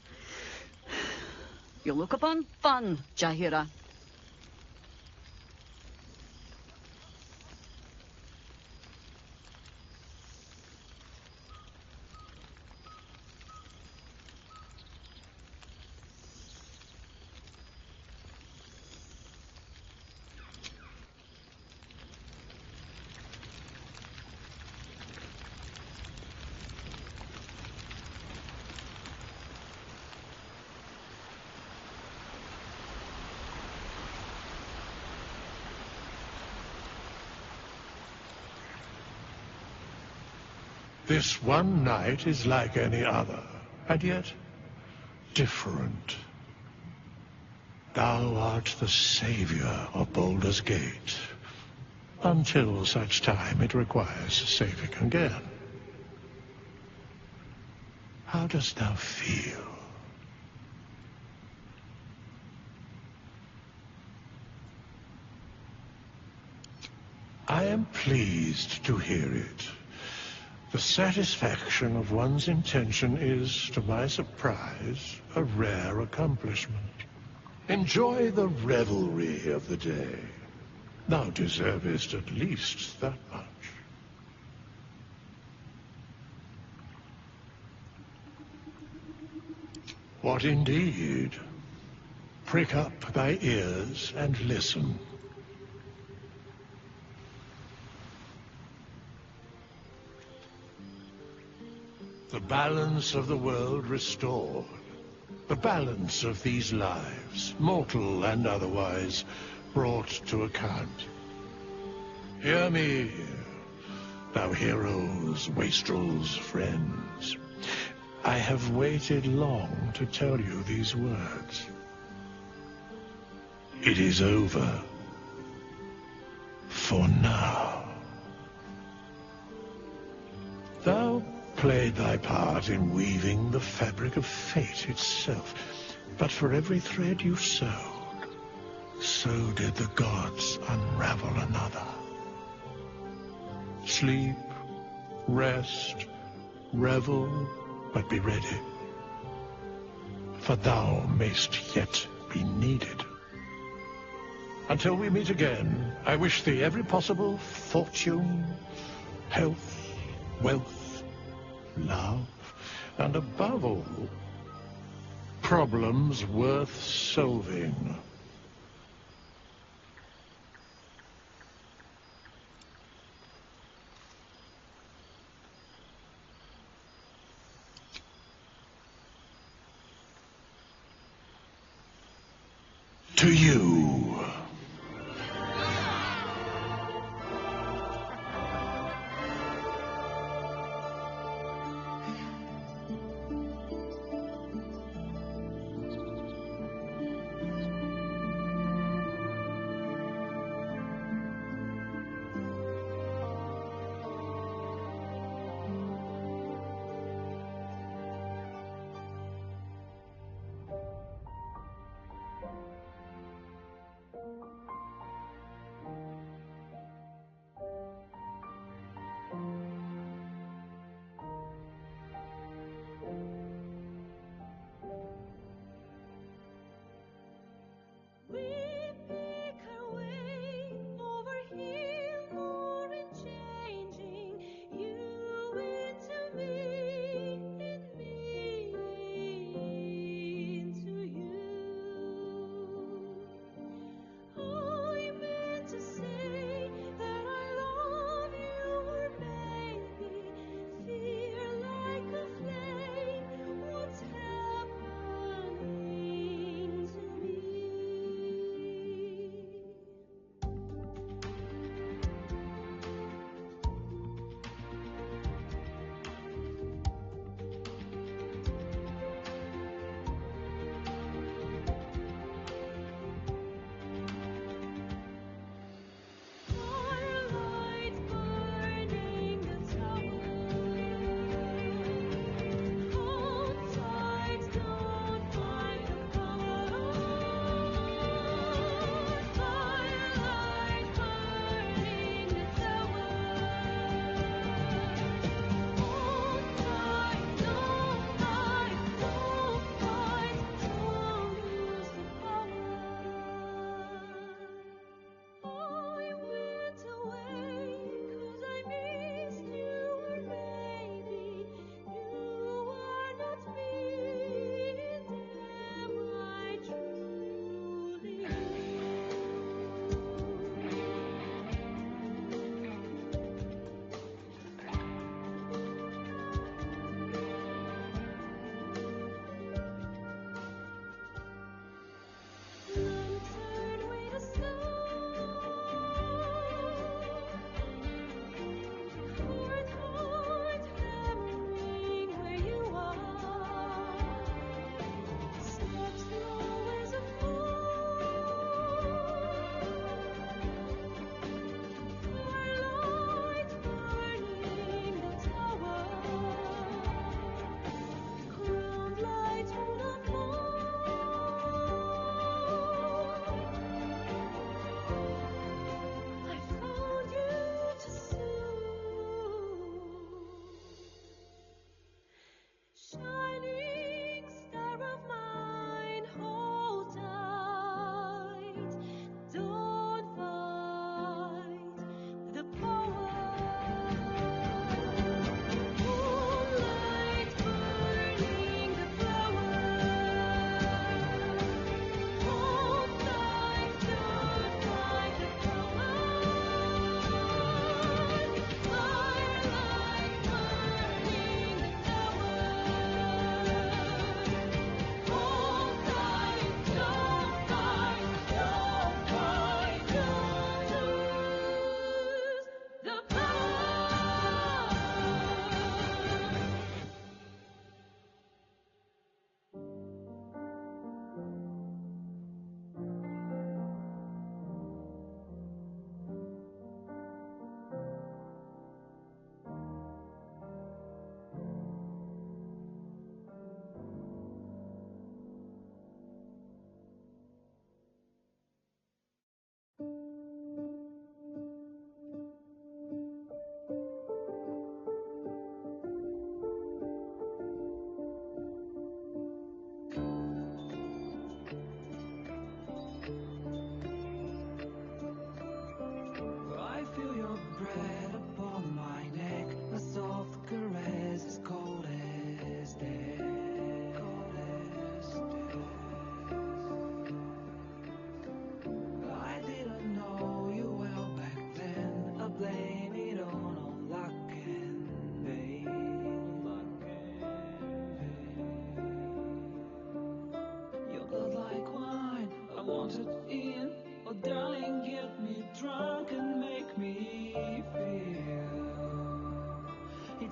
You look upon fun, Jahira. This one night is like any other, and yet different. Thou art the savior of Baldur's Gate, until such time it requires saving again. How dost thou feel? I am pleased to hear it. The satisfaction of one's intention is, to my surprise, a rare accomplishment. Enjoy the revelry of the day. Thou deservest at least that much. What indeed? Prick up thy ears and listen. The balance of the world restored. The balance of these lives, mortal and otherwise, brought to account. Hear me, thou heroes, wastrels, friends. I have waited long to tell you these words. It is over. For now. Thou played thy part in weaving the fabric of fate itself, but for every thread you sewed, so did the gods unravel another. Sleep, rest, revel, but be ready, for thou mayst yet be needed. Until we meet again, I wish thee every possible fortune, health, wealth, love, and above all, problems worth solving. To you.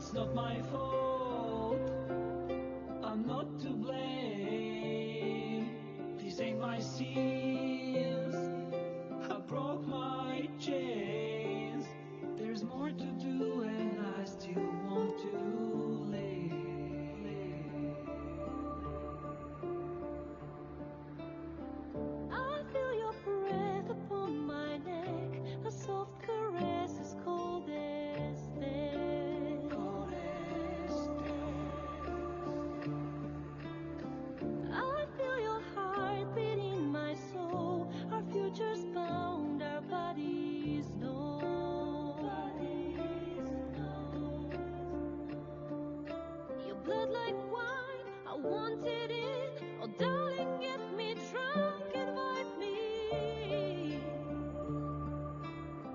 It's not my fault. I'm not to blame. These ain't my sins. I broke my chains. There's more to do and I still want to live. I feel your breath upon my neck, a soft caress as cold as death. Cold as I feel your heart beat in my soul, our futures bound, our bodies know. Your blood like wine, I want it in. Oh, darling, get me drunk, invite me.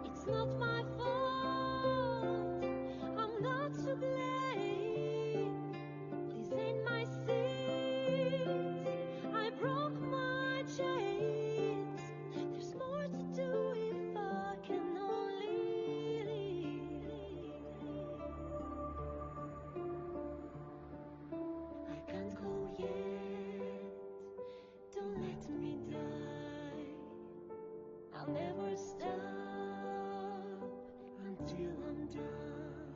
It's not my fault, I'm not to blame. These ain't my sins, I broke my chains. There's more to do if I can only leave. I can't go yet, don't let me die. I'll never stop until I'm done.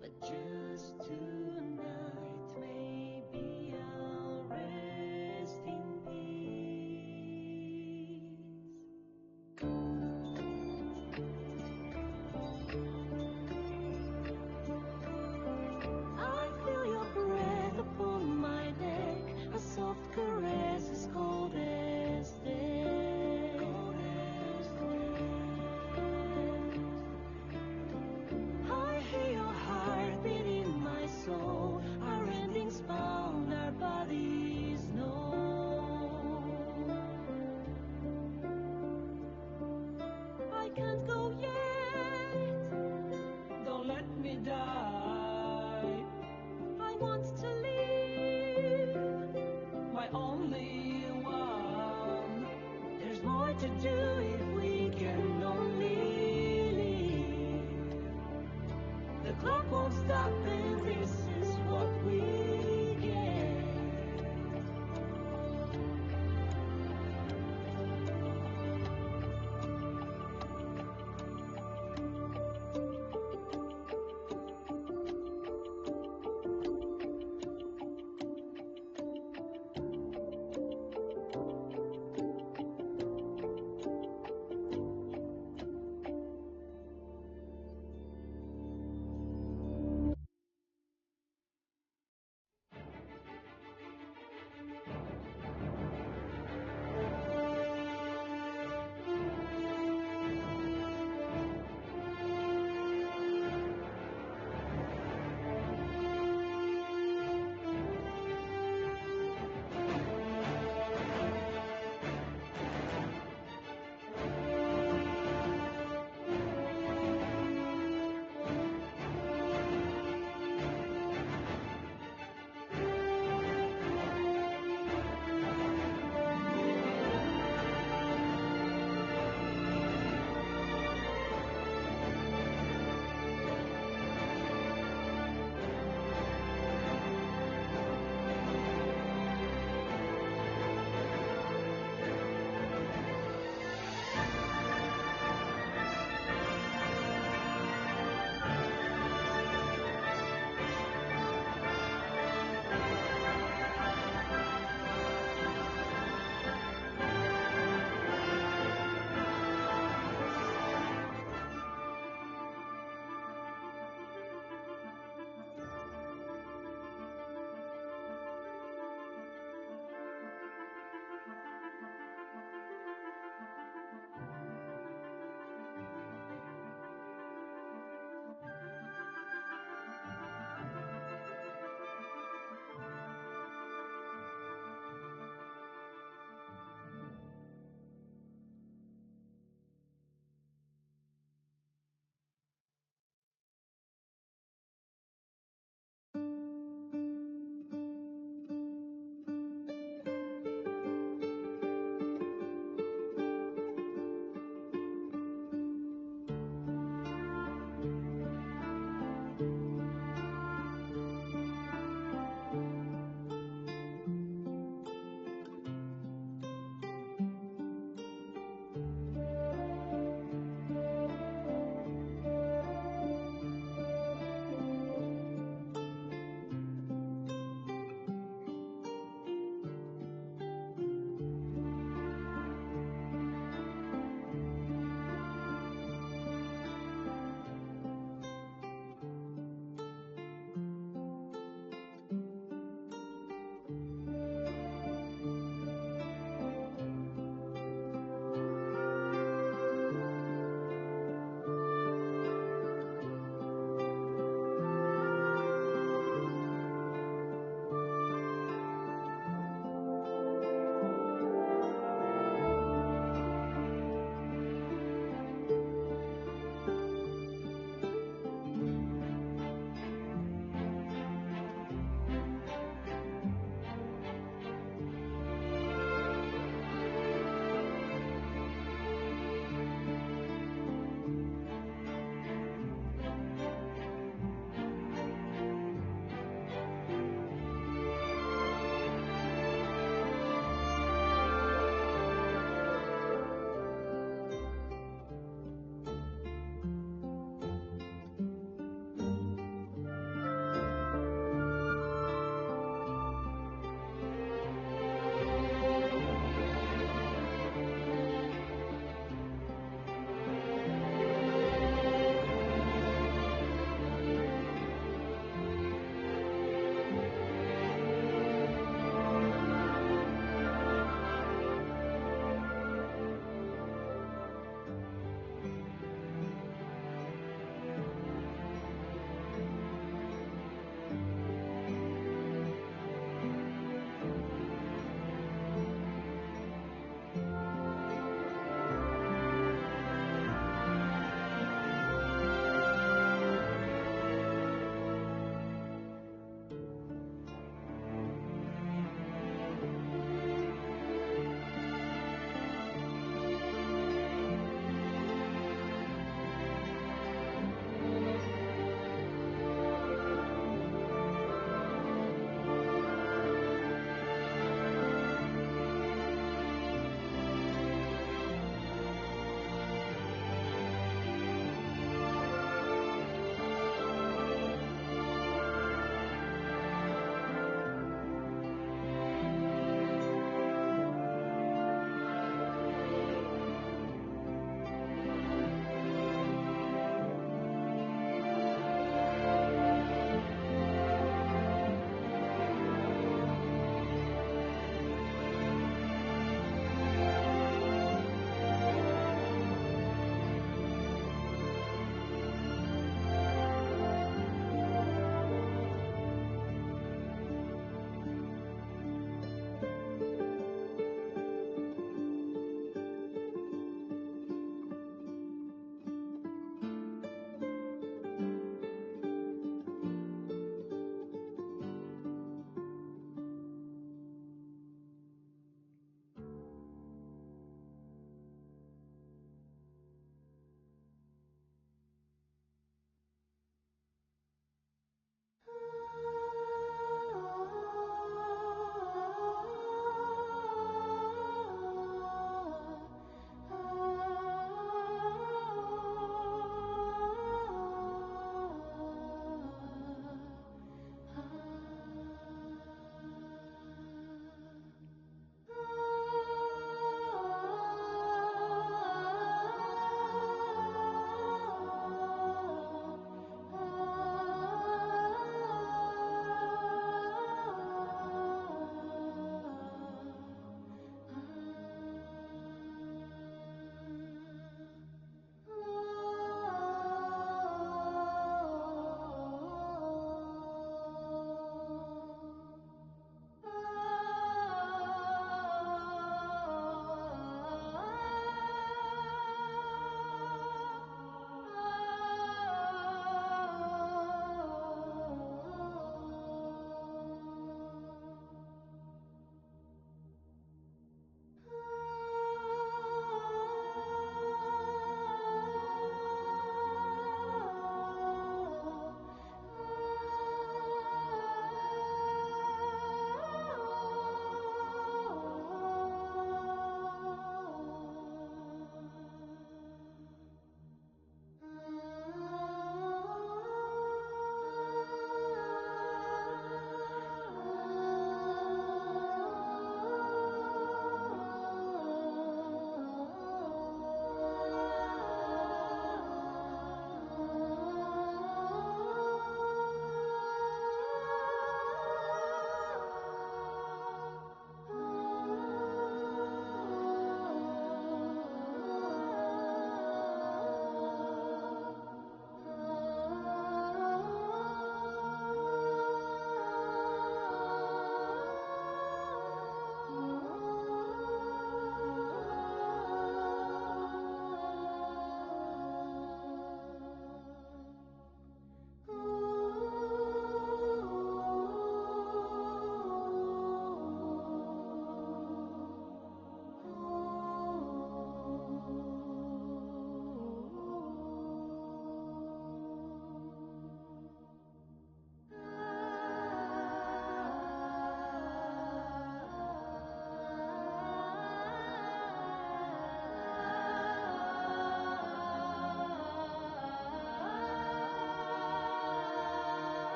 But just tonight, maybe I'll rest in peace. I feel your breath upon my neck, a soft caress as cold as death. Cold as death. I hear your heart beat in my soul, our endings bound, our bodies know. I can't go yet, don't let me die. I want to live, My only one. There's more to do if we can only leave. The clock won't stop and this is what we get.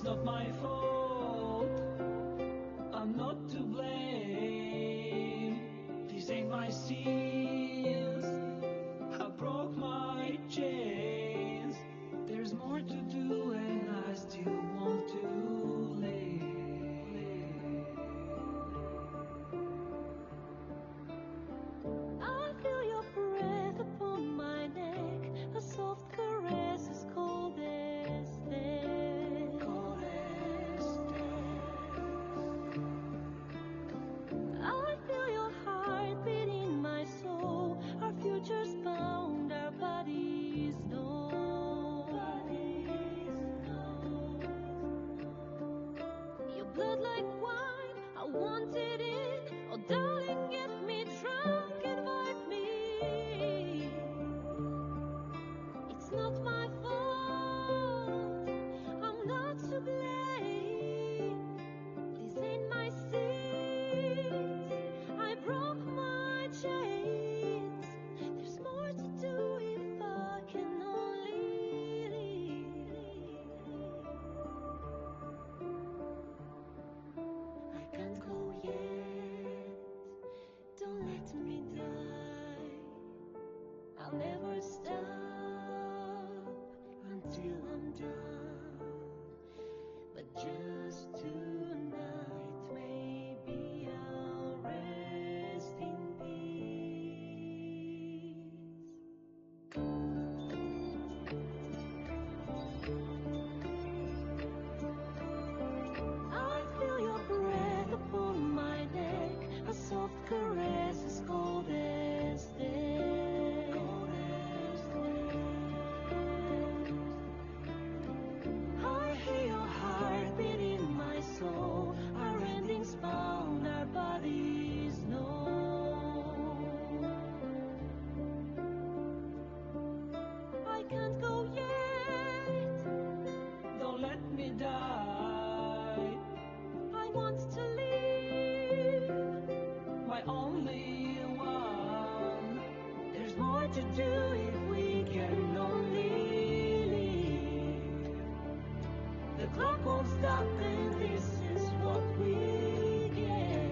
not my fault. I'm not to blame. These ain't my sins. I broke my chains. There's more to do and I still want to live. I feel your breath upon my neck, a soft caress as cold as death. Cold as death. I feel your heart beat in my soul, our futures bound, our bodies know. Your blood like wine, I wanted it. Oh, darling, get me drunk, invite me. It's not my fault, I'm not to blame. These ain't my sins, I broke my chains. There's more to do if I can only leave. I can't go yet, don't let me die. I'll never stop until I'm done. But just tonight, maybe I'll rest in peace. I feel your breath upon my neck, a soft caress as cold as death. Cold as death. I hear your heart beat in my soul, our endings bound, our bodies know. I can't go yet, Don't let me die. I want to live. My only one. There's more to do if we can only leave. The clock won't stop and this is what we get.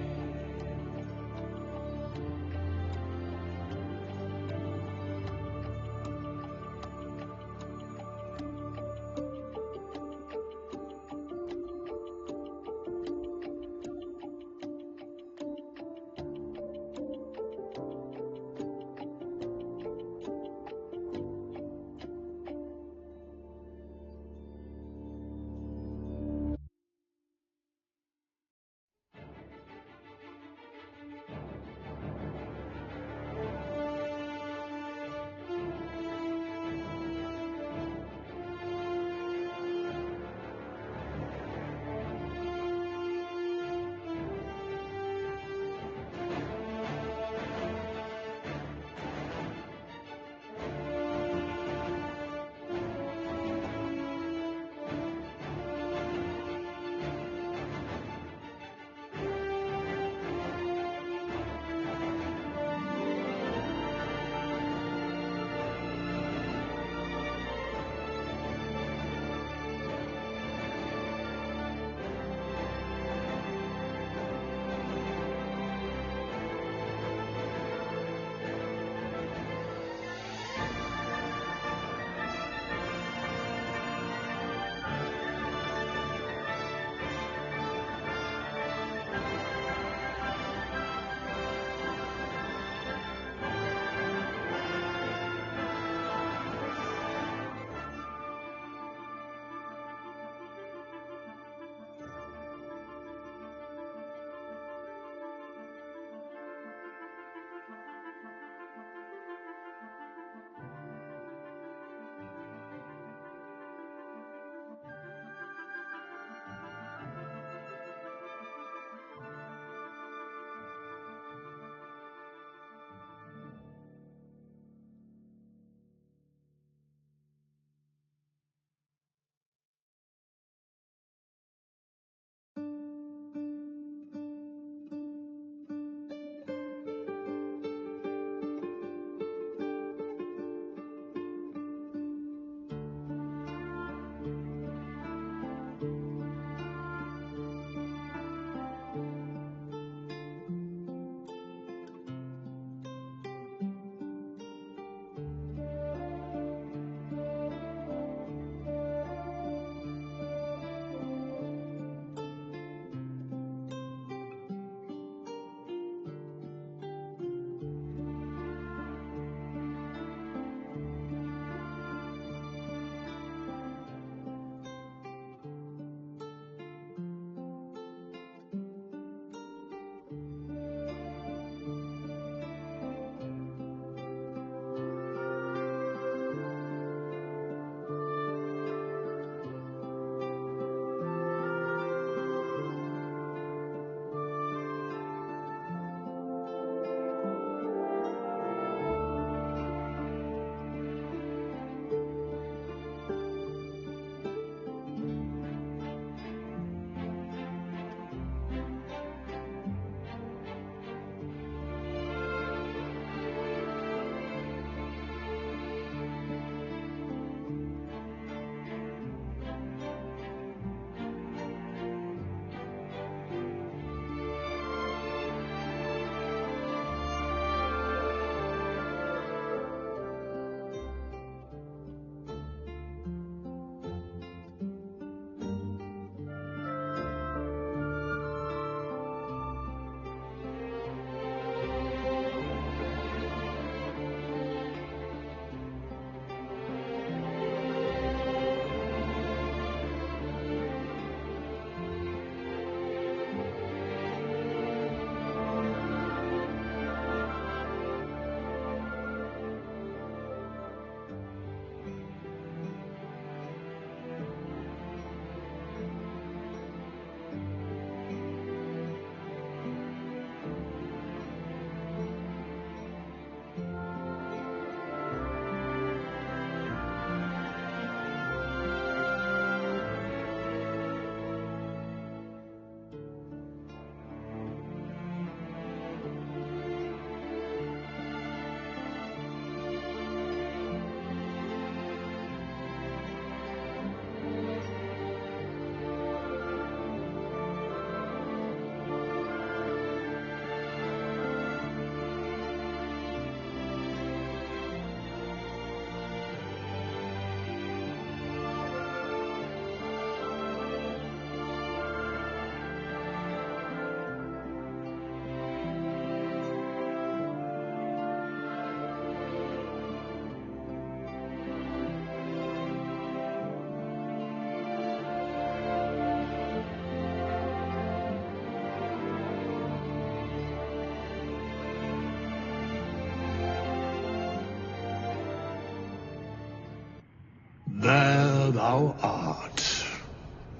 Here thou art,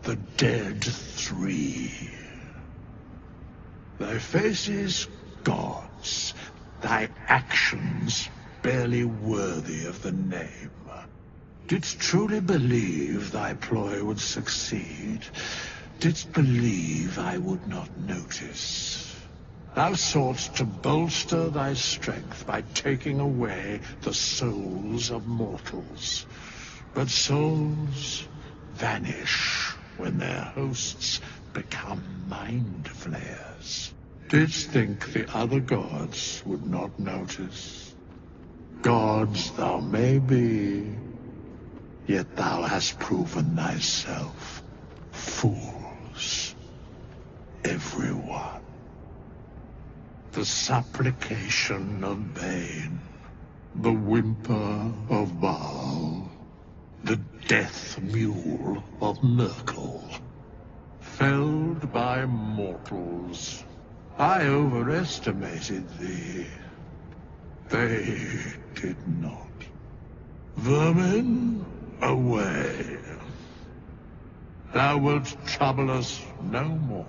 the dead three. Thy faces gods, thy actions barely worthy of the name. Didst truly believe thy ploy would succeed? Didst believe I would not notice? Thou soughtst to bolster thy strength by taking away the souls of mortals. But souls vanish when their hosts become mind flayers. Didst think the other gods would not notice? Gods thou may be, yet thou hast proven thyself fools, everyone. The supplication of Bane, the whimper of Baal, the death mule of Merkel. Felled by mortals, I overestimated thee. They did not. Vermin, away. Thou wilt trouble us no more.